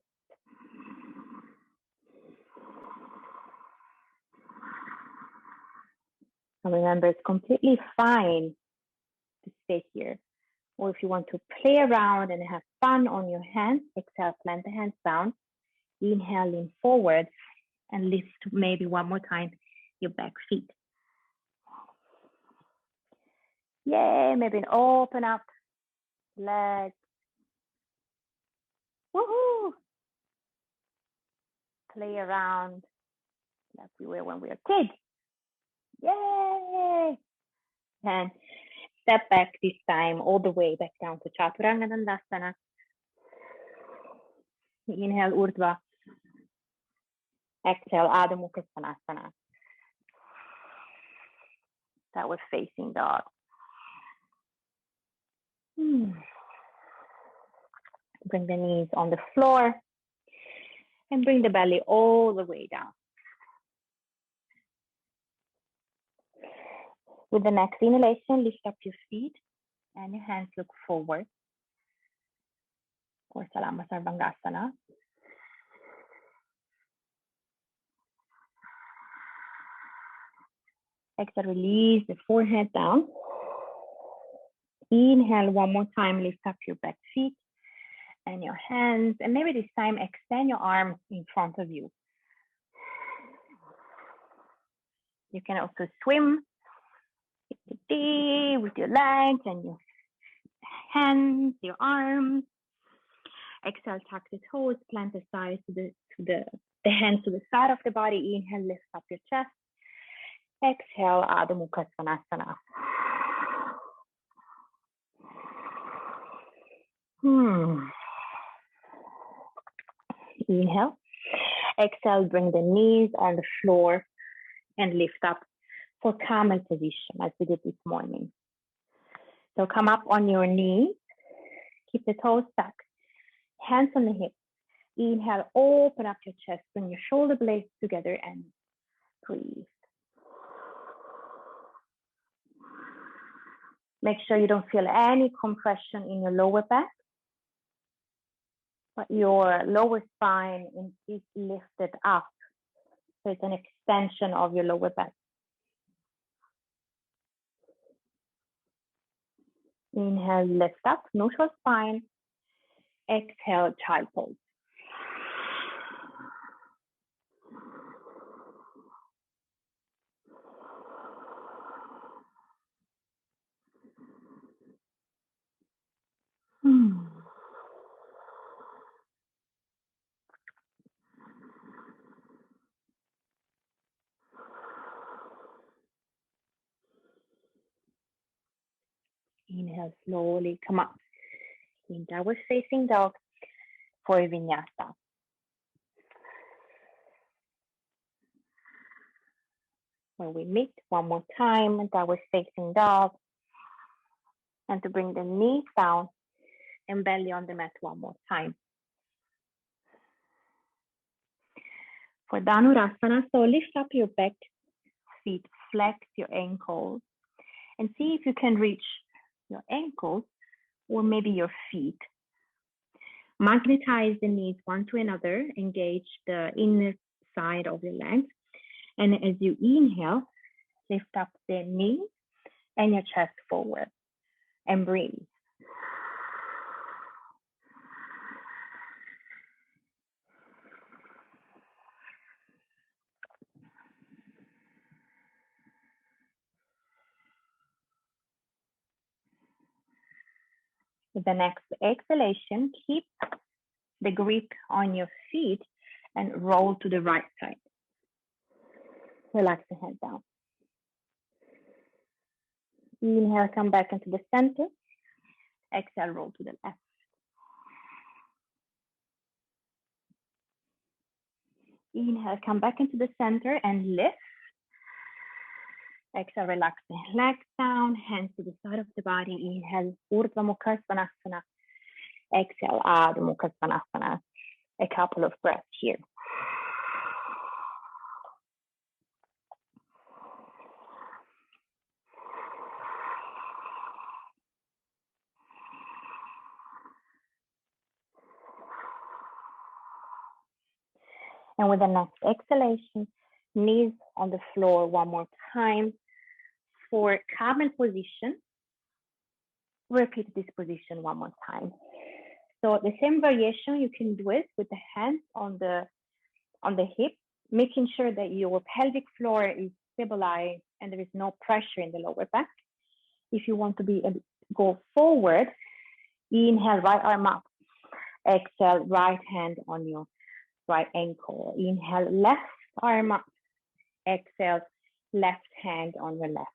And remember, it's completely fine to stay here. Or if you want to play around and have fun on your hands, exhale, plant the hands down. Inhale, lean forward, and lift maybe one more time your back feet. Yay, maybe open up legs. Woohoo! Play around like we were when we were kids. Yay! And step back this time all the way back down to Chaturanga Dandasana. Inhale, Urdhva. Exhale, Adho Mukha Svanasana. That was facing dog. Bring the knees on the floor and bring the belly all the way down. With the next inhalation, lift up your feet and your hands look forward, or Salama Sarvangasana. Exhale, release the forehead down. Inhale one more time, lift up your back feet and your hands, and maybe this time extend your arms in front of you. You can also swim with your legs and your hands, your arms. Exhale, tuck the toes, plant the sides to the hands to the side of the body. Inhale, lift up your chest. Exhale, Adho Mukha Svanasana. Inhale. Exhale, bring the knees on the floor and lift up for camel position as we did this morning. So come up on your knees, keep the toes tucked, hands on the hips. Inhale, open up your chest, bring your shoulder blades together and breathe. Make sure you don't feel any compression in your lower back, but your lower spine is lifted up. So it's an extension of your lower back. Inhale, lift up, neutral spine. Exhale, child pose. Inhale, slowly come up in downward facing dog for Vinyasa. When we meet one more time, downward facing dog. And to bring the knees down and belly on the mat one more time. For Danurasana, so lift up your back, feet, flex your ankles, and see if you can reach your ankles or maybe your feet. Magnetize the knees one to another, engage the inner side of your legs. And as you inhale, lift up the knees and your chest forward and breathe. With the next exhalation, keep the grip on your feet and roll to the right side. Relax the head down. Inhale, come back into the center. Exhale, roll to the left. Inhale, come back into the center and lift. Exhale, relax the legs down, hands to the side of the body. Inhale, Urdhva Mukha Svanasana. Exhale, Adho Mukha Svanasana. A couple of breaths here. And with the next exhalation, knees on the floor one more time. For camel position, repeat this position one more time. So the same variation, you can do it with the hands on the hip, making sure that your pelvic floor is stabilized and there is no pressure in the lower back. If you want to go forward, inhale, right arm up. Exhale, right hand on your right ankle. Inhale, left arm up. Exhale, left hand on your left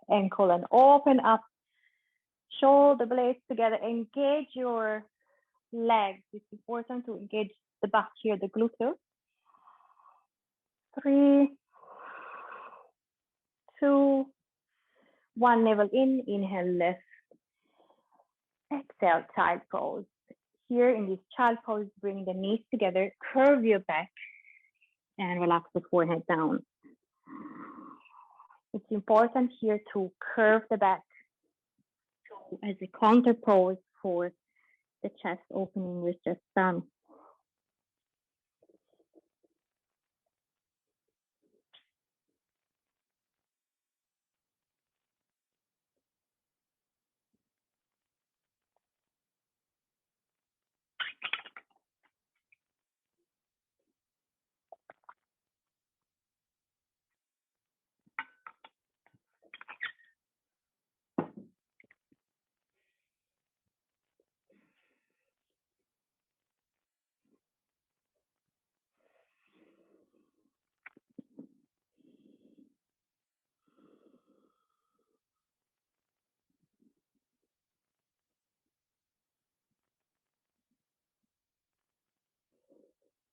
ankle and open up. Shoulder blades together. Engage your legs. It's important to engage the back here, the gluteus. 3, 2, 1. Navel in. Inhale, lift. Exhale, child pose. Here in this child pose, bring the knees together, curve your back, and relax the forehead down. It's important here to curve the back as a counter pose for the chest opening with just done.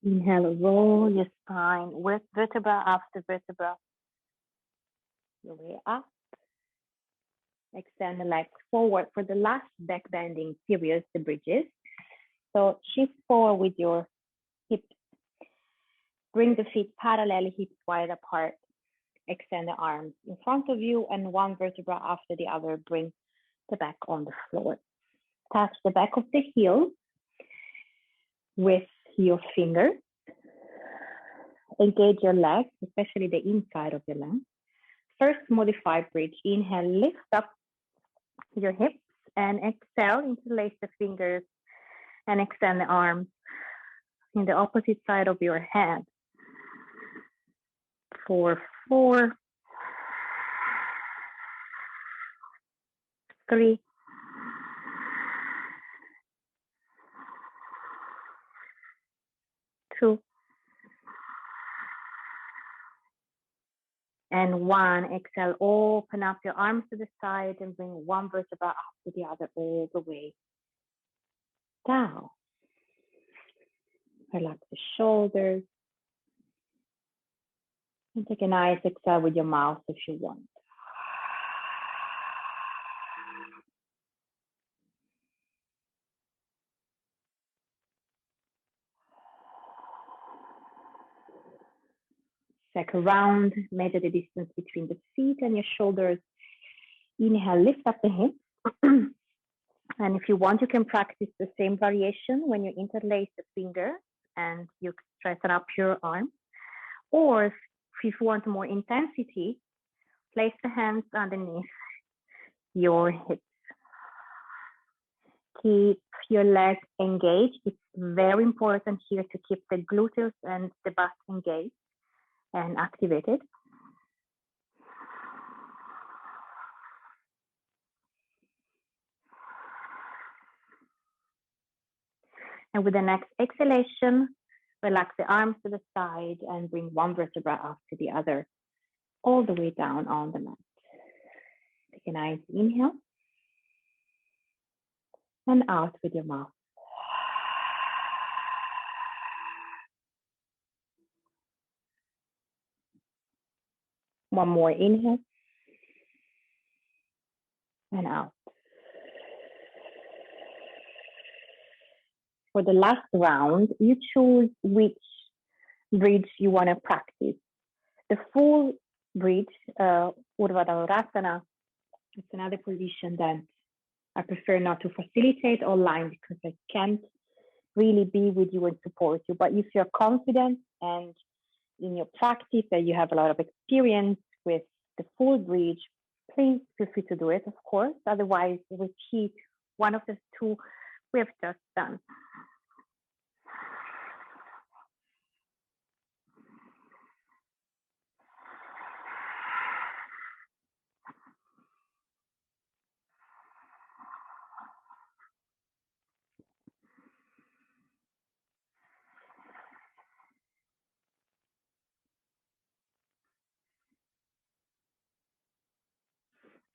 Inhale, roll your spine with vertebra after vertebra. Your way up. Extend the legs forward for the last back bending period, the bridges. So shift forward with your hips. Bring the feet parallel, hips wide apart. Extend the arms in front of you and one vertebra after the other. Bring the back on the floor. Touch the back of the heel with your fingers. Engage your legs, especially the inside of your legs. First, modified bridge. Inhale, lift up your hips and exhale, interlace the fingers and extend the arms in the opposite side of your head. For 4, 3, 2, and 1. Exhale, open up your arms to the side and bring one vertebra after the other all the way down. Relax the shoulders. And take a nice exhale with your mouth if you want. Second round, measure the distance between the feet and your shoulders. Inhale, lift up the hips. And if you want, you can practice the same variation when you interlace the fingers and you straighten up your arm. Or if you want more intensity, place the hands underneath your hips. Keep your legs engaged. It's very important here to keep the gluteus and the butt engaged and activated. And with the next exhalation, relax the arms to the side and bring one vertebra after the other, all the way down on the mat. Take a nice inhale and out with your mouth. One more inhale and out. For the last round, you choose which bridge you want to practice. The full bridge, Urdhva Danurasana, it's another position that I prefer not to facilitate online because I can't really be with you and support you. But if you're confident and in your practice that you have a lot of experience with the full bridge, please feel free to do it, of course. Otherwise, repeat one of the two we have just done.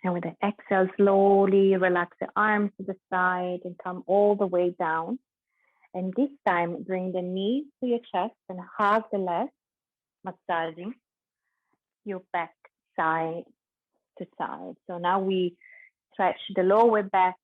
And with the exhale, slowly relax the arms to the side and come all the way down. And this time, bring the knees to your chest and hug the legs, massaging your back side to side. So now we stretch the lower back.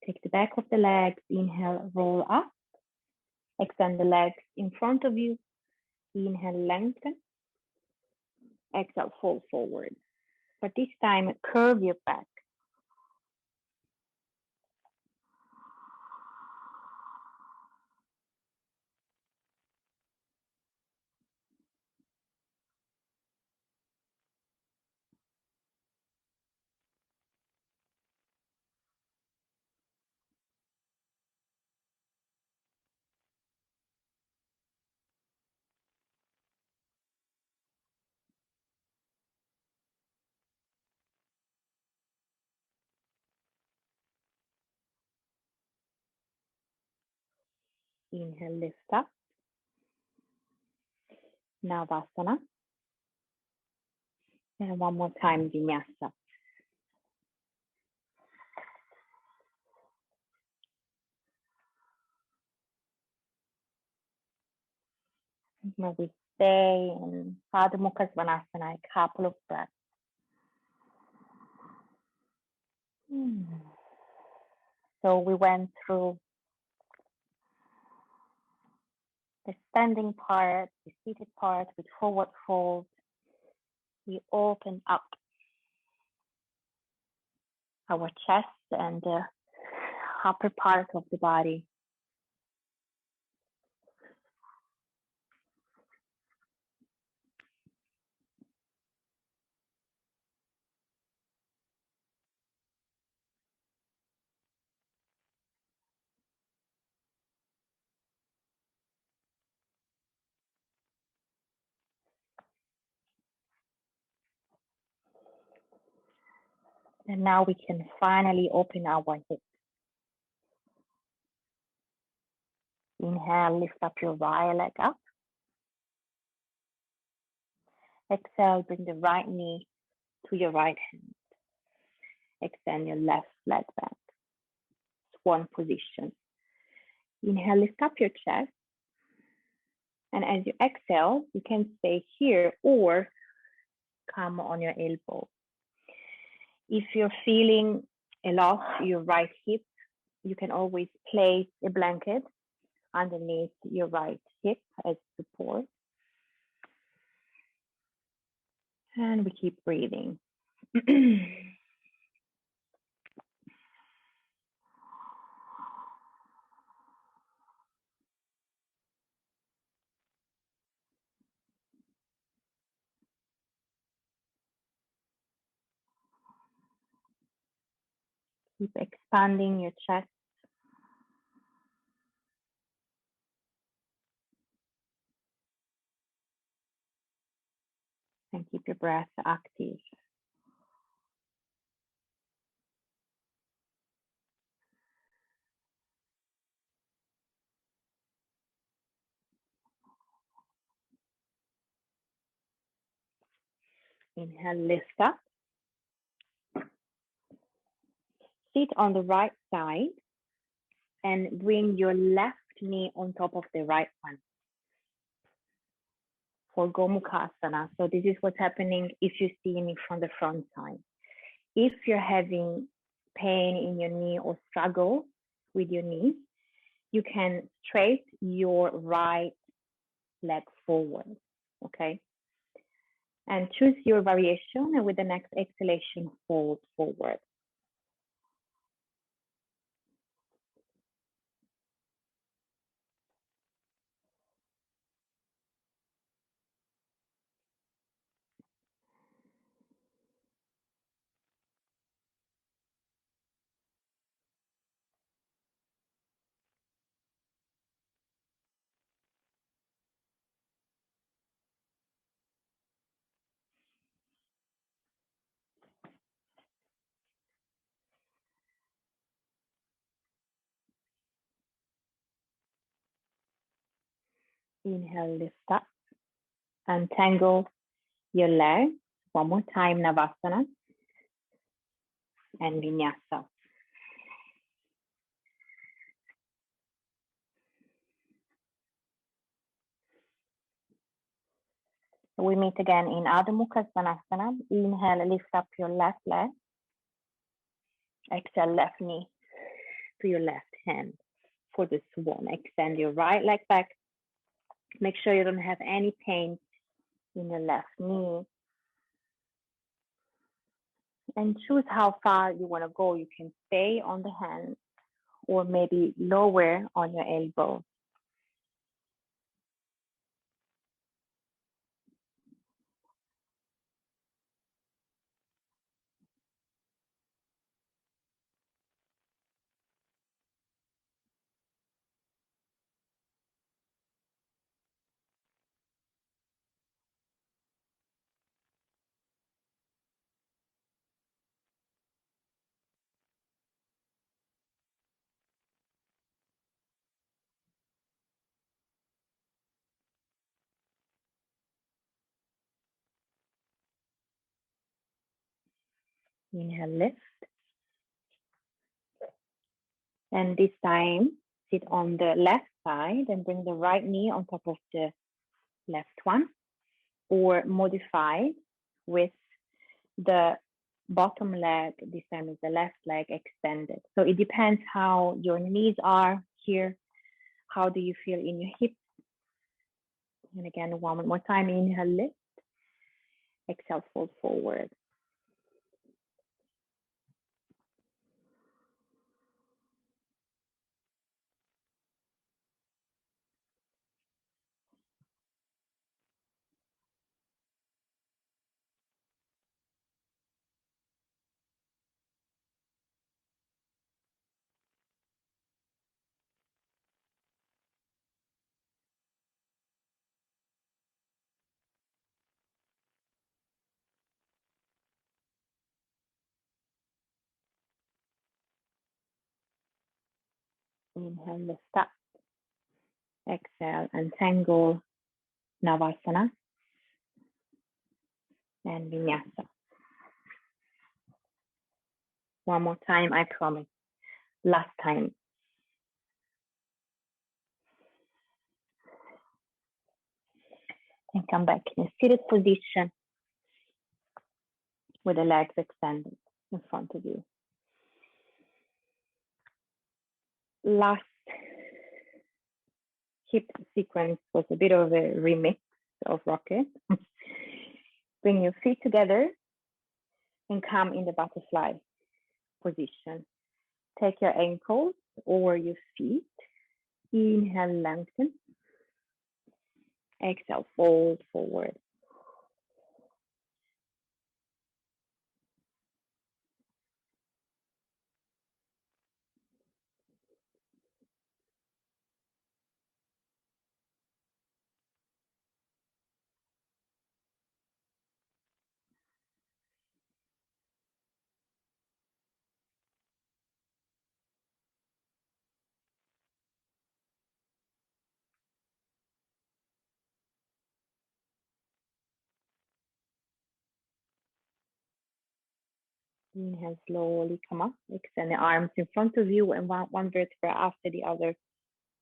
Take the back of the legs, inhale, roll up. Extend the legs in front of you. Inhale, lengthen. Exhale, fold forward. But this time, curve your back. Inhale, lift up. Navasana. And one more time, Vinyasa. Now we stay in Gomukasana a couple of breaths. So we went through the standing part, the seated part with forward fold. We open up our chest and the upper part of the body. And now we can finally open our hips. Inhale, lift up your right leg up. Exhale, bring the right knee to your right hand. Extend your left leg back. Swan position. Inhale, lift up your chest. And as you exhale, you can stay here or come on your elbow. If you're feeling a loss in your right hip, you can always place a blanket underneath your right hip as support. And we keep breathing. Keep expanding your chest. And keep your breath active. Inhale, lift up. Sit on the right side and bring your left knee on top of the right one for Gomukasana. So this is what's happening if you see me from the front side. If you're having pain in your knee or struggle with your knee, you can straight your right leg forward, okay? And choose your variation, and with the next exhalation, fold forward. Inhale, lift up. Untangle your legs. One more time, Navasana and Vinyasa. We meet again in Adho Mukha Svanasana. Inhale, lift up your left leg. Exhale, left knee to your left hand for the swan. Extend your right leg back. Make sure you don't have any pain in your left knee. And choose how far you want to go. You can stay on the hand or maybe lower on your elbow. Inhale, lift. And this time, sit on the left side and bring the right knee on top of the left one, or modify with the bottom leg, this time is the left leg extended. So it depends how your knees are here. How do you feel in your hips? And again, one more time, inhale, lift. Exhale, fold forward. Inhale, lift up. Exhale, untangle. Navasana and Vinyasa. One more time, I promise. Last time. And come back in a seated position with the legs extended in front of you. Last hip sequence was a bit of a remix of rocket. Bring your feet together and come in the butterfly position. Take your ankles over your feet. Inhale, lengthen. Exhale, fold forward. Inhale, slowly come up. Extend the arms in front of you and one vertebra after the other.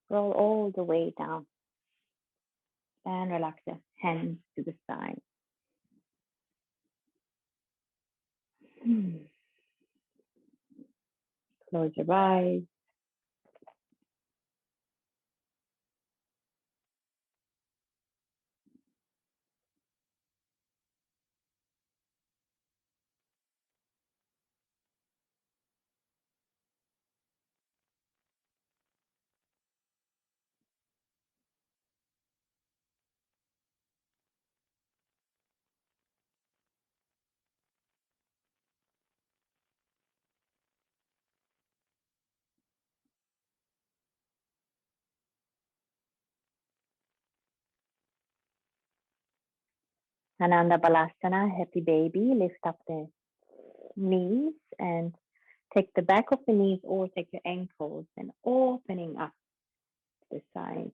Roll all the way down. And relax the hands to the side. Close your eyes. Ananda Balasana, happy baby. Lift up the knees and take the back of the knees or take your ankles and opening up to the side.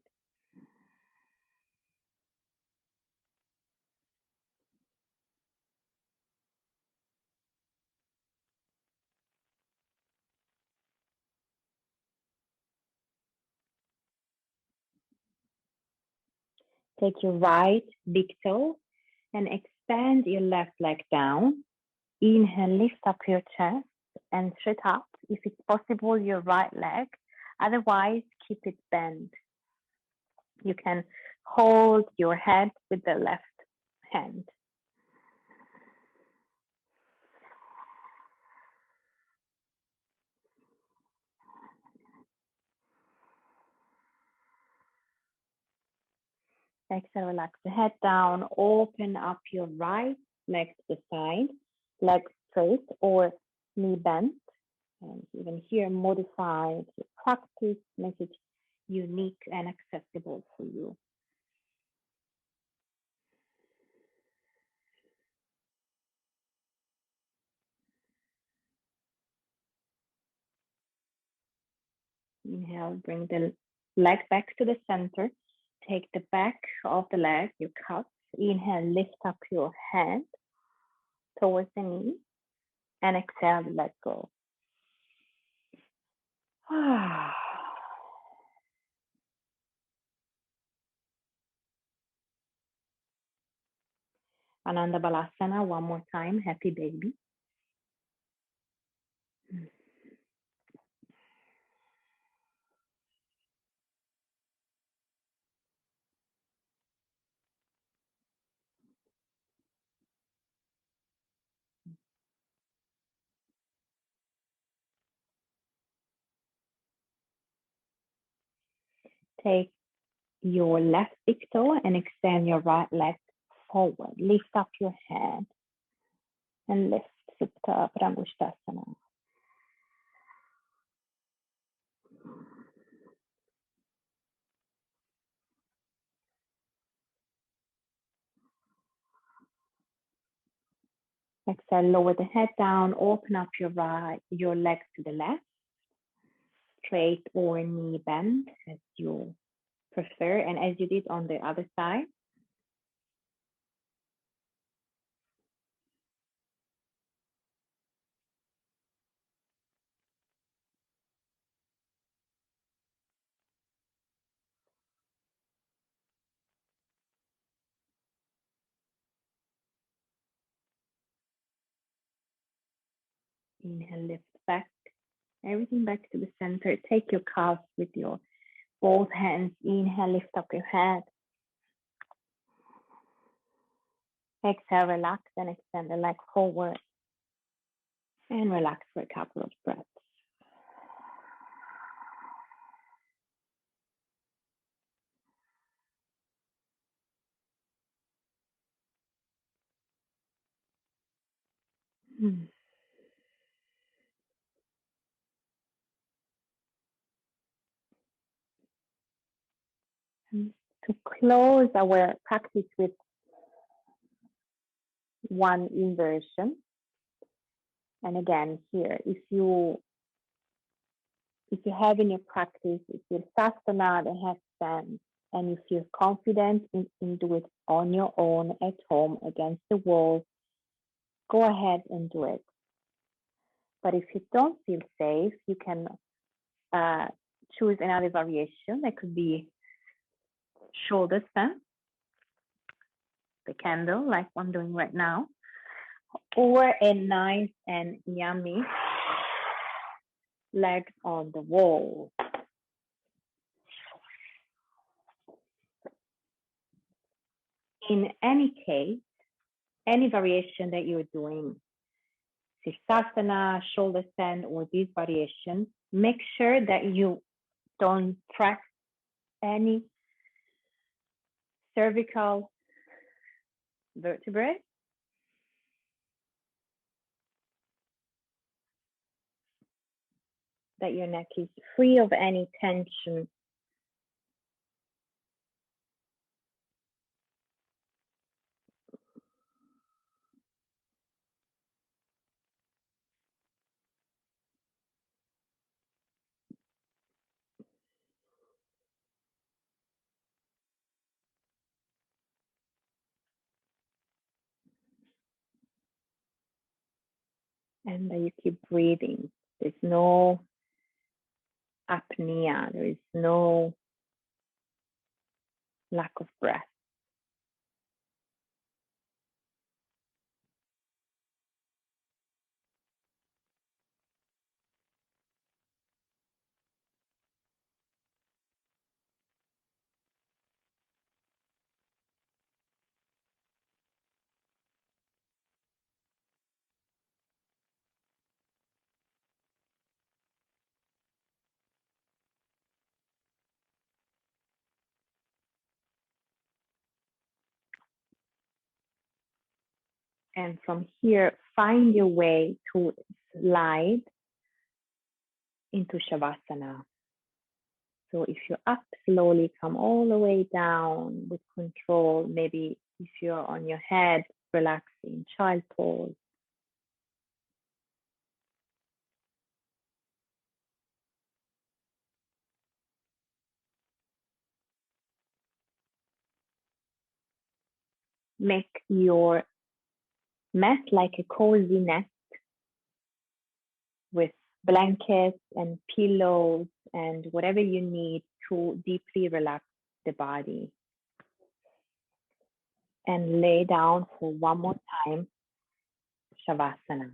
Take your right big toe and expand your left leg down. Inhale, lift up your chest and straight up, if it's possible, your right leg. Otherwise, keep it bent. You can hold your head with the left hand. Exhale, relax the head down. Open up your right leg to the side, leg straight or knee bent. And even here, modify your practice, make it unique and accessible for you. Inhale, bring the leg back to the center. Take the back of the leg, your cups. Inhale, lift up your head towards the knee. And exhale, let go. Ananda Balasana, one more time. Happy baby. Take your left big toe and extend your right leg forward. Lift up your head and lift Supta Pramushtasana. Exhale, lower the head down, open up your legs to the left. straight or knee bend as you prefer, and as you did on the other side. Inhale, lift back, everything back to the center. Take your calves with your both hands. Inhale, lift up your head. Exhale, relax and extend the leg forward. And relax for a couple of breaths. To close our practice with one inversion. And again, here, if you have in your practice, if you're Shavasana, the headstand, and you feel confident in do it on your own at home against the wall, go ahead and do it. But if you don't feel safe, you can choose another variation. That could be shoulder stand, the candle, like I'm doing right now, or a nice and yummy legs on the wall. In any case, any variation that you're doing, Shavasana, shoulder stand, or these variations, make sure that you don't press any cervical vertebrae. That your neck is free of any tension. And that you keep breathing. There's no apnea. There is no lack of breath. And from here, find your way to slide into Shavasana. So if you're up slowly, come all the way down with control. Maybe if you're on your head, relaxing, child pose. Make your mat like a cozy nest with blankets and pillows and whatever you need to deeply relax the body. And lay down for one more time, Shavasana.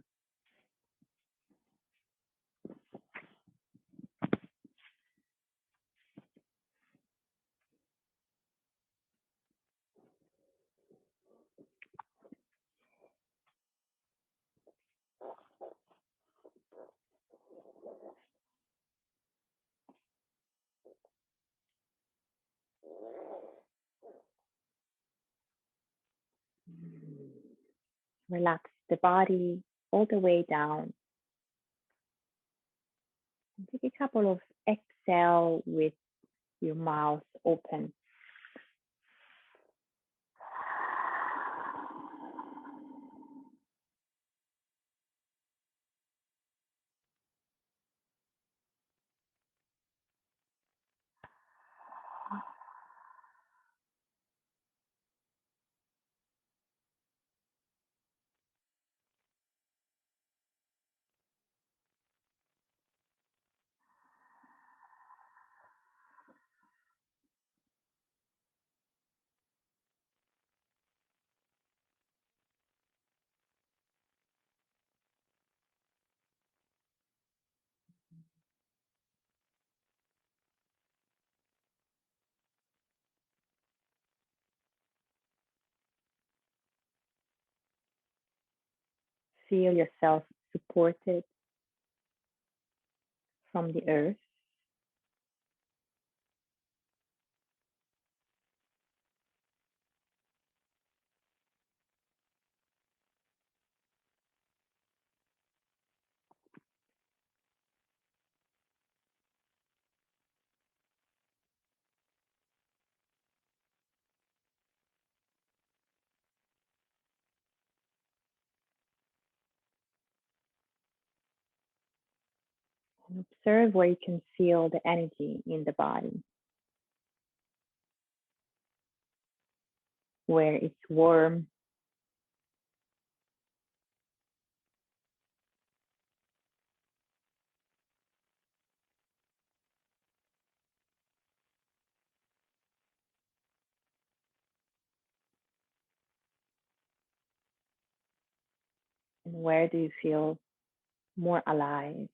Relax the body all the way down. And take a couple of exhale with your mouth open. Feel yourself supported from the earth. And observe where you can feel the energy in the body, where it's warm, and where do you feel more alive.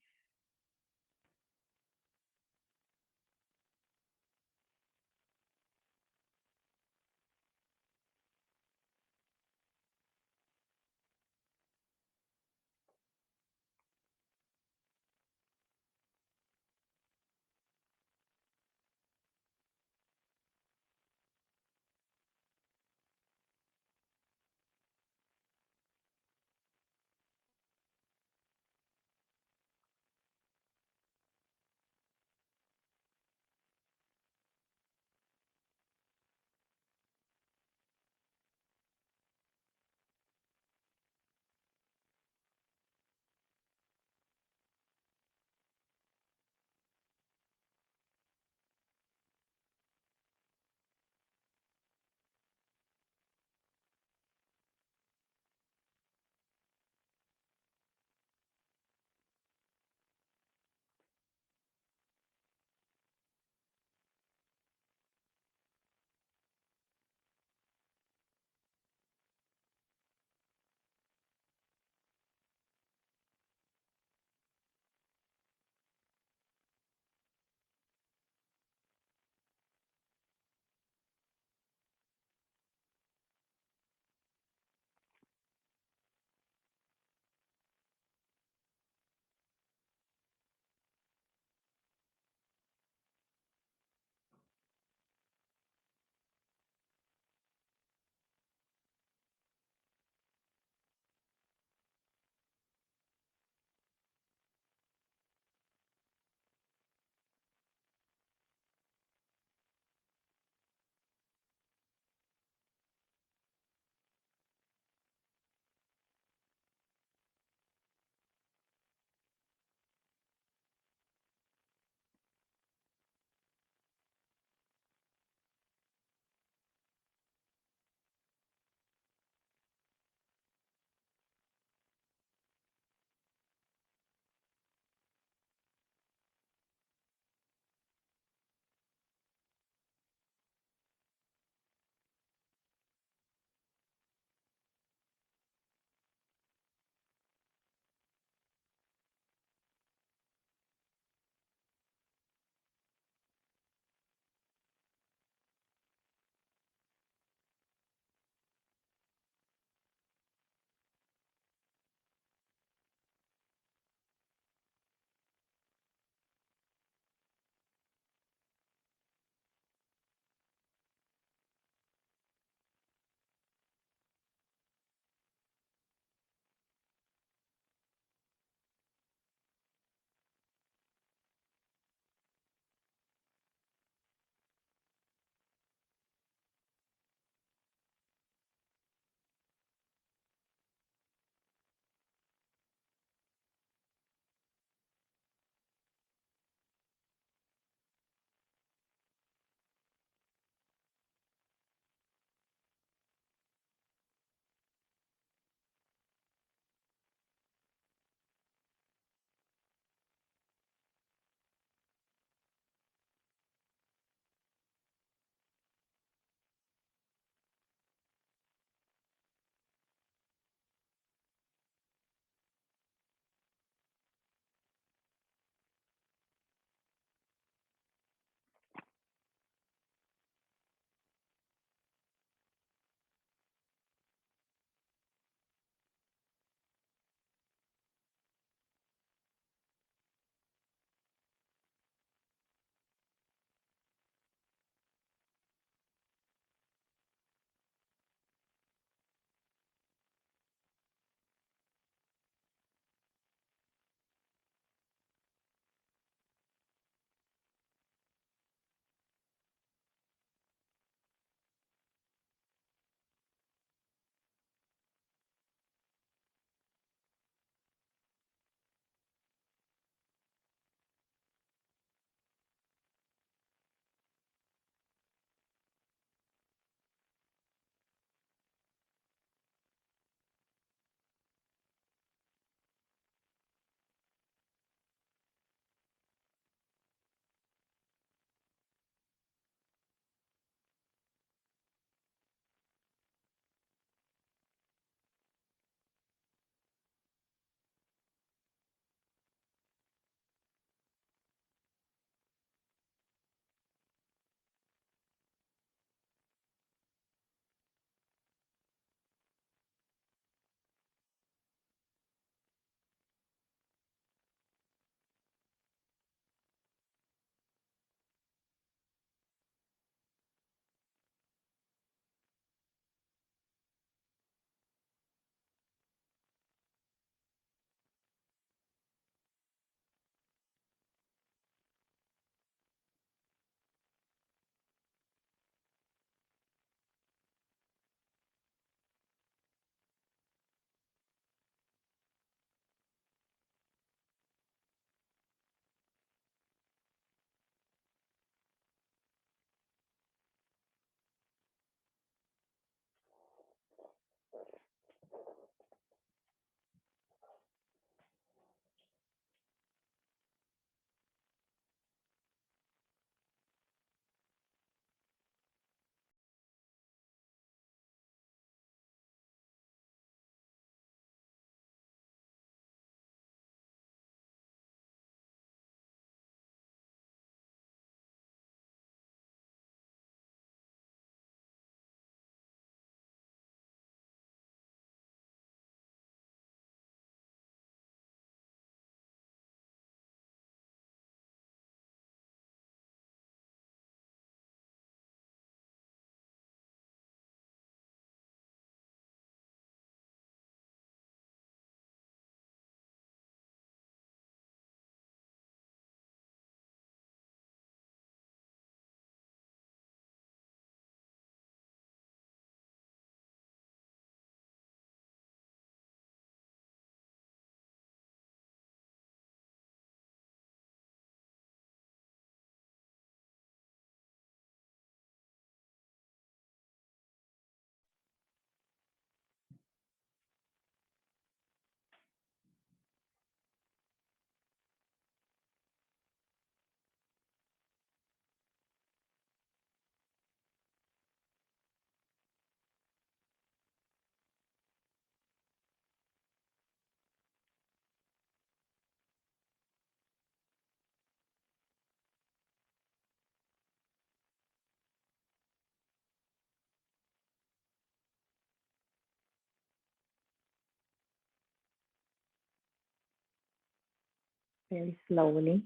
very slowly.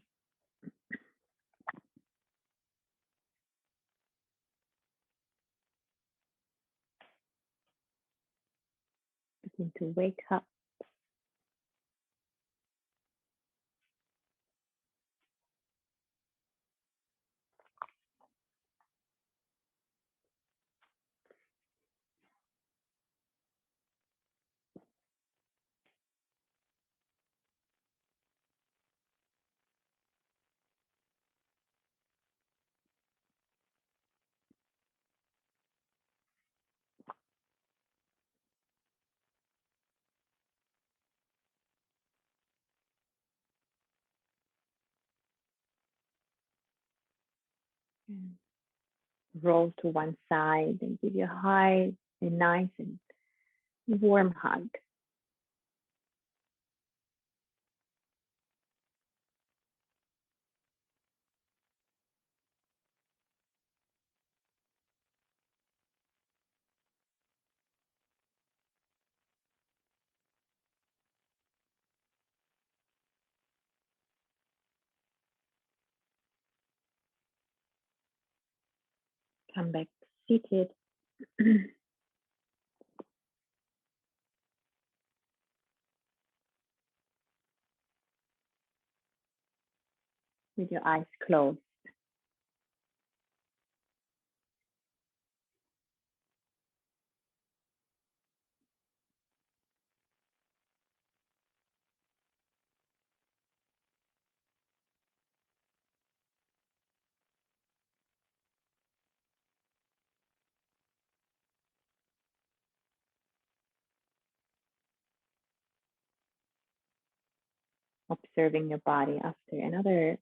Begin to wake up. And roll to one side and give your heart a nice and warm hug. Come back seated. With your eyes closed. Observing your body after another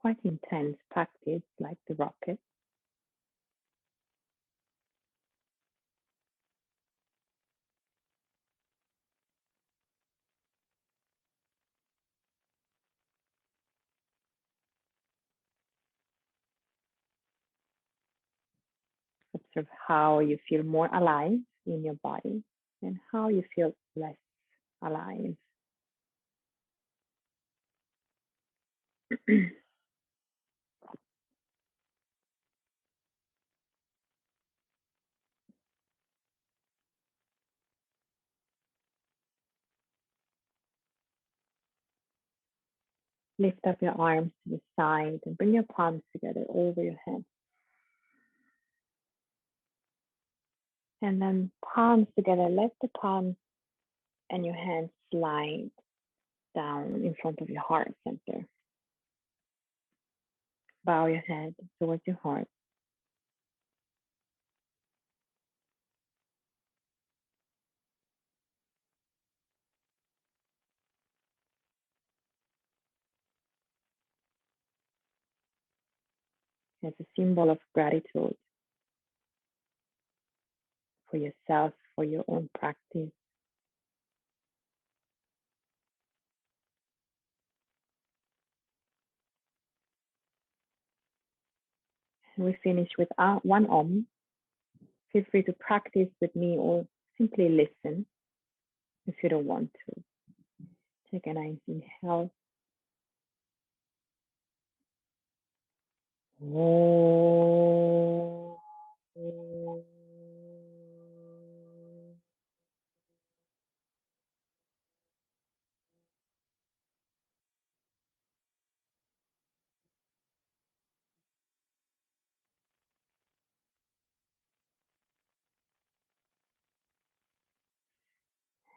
quite intense practice like the rocket. Observe how you feel more alive in your body and how you feel less alive. Lift up your arms to the side and bring your palms together over your head. And then palms together, let the palms and your hands slide down in front of your heart center. Bow your head towards your heart. As a symbol of gratitude for yourself, for your own practice. And we finish with one Om. Feel free to practice with me or simply listen if you don't want to. Take a nice inhale.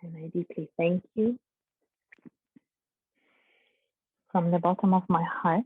And I deeply thank you from the bottom of my heart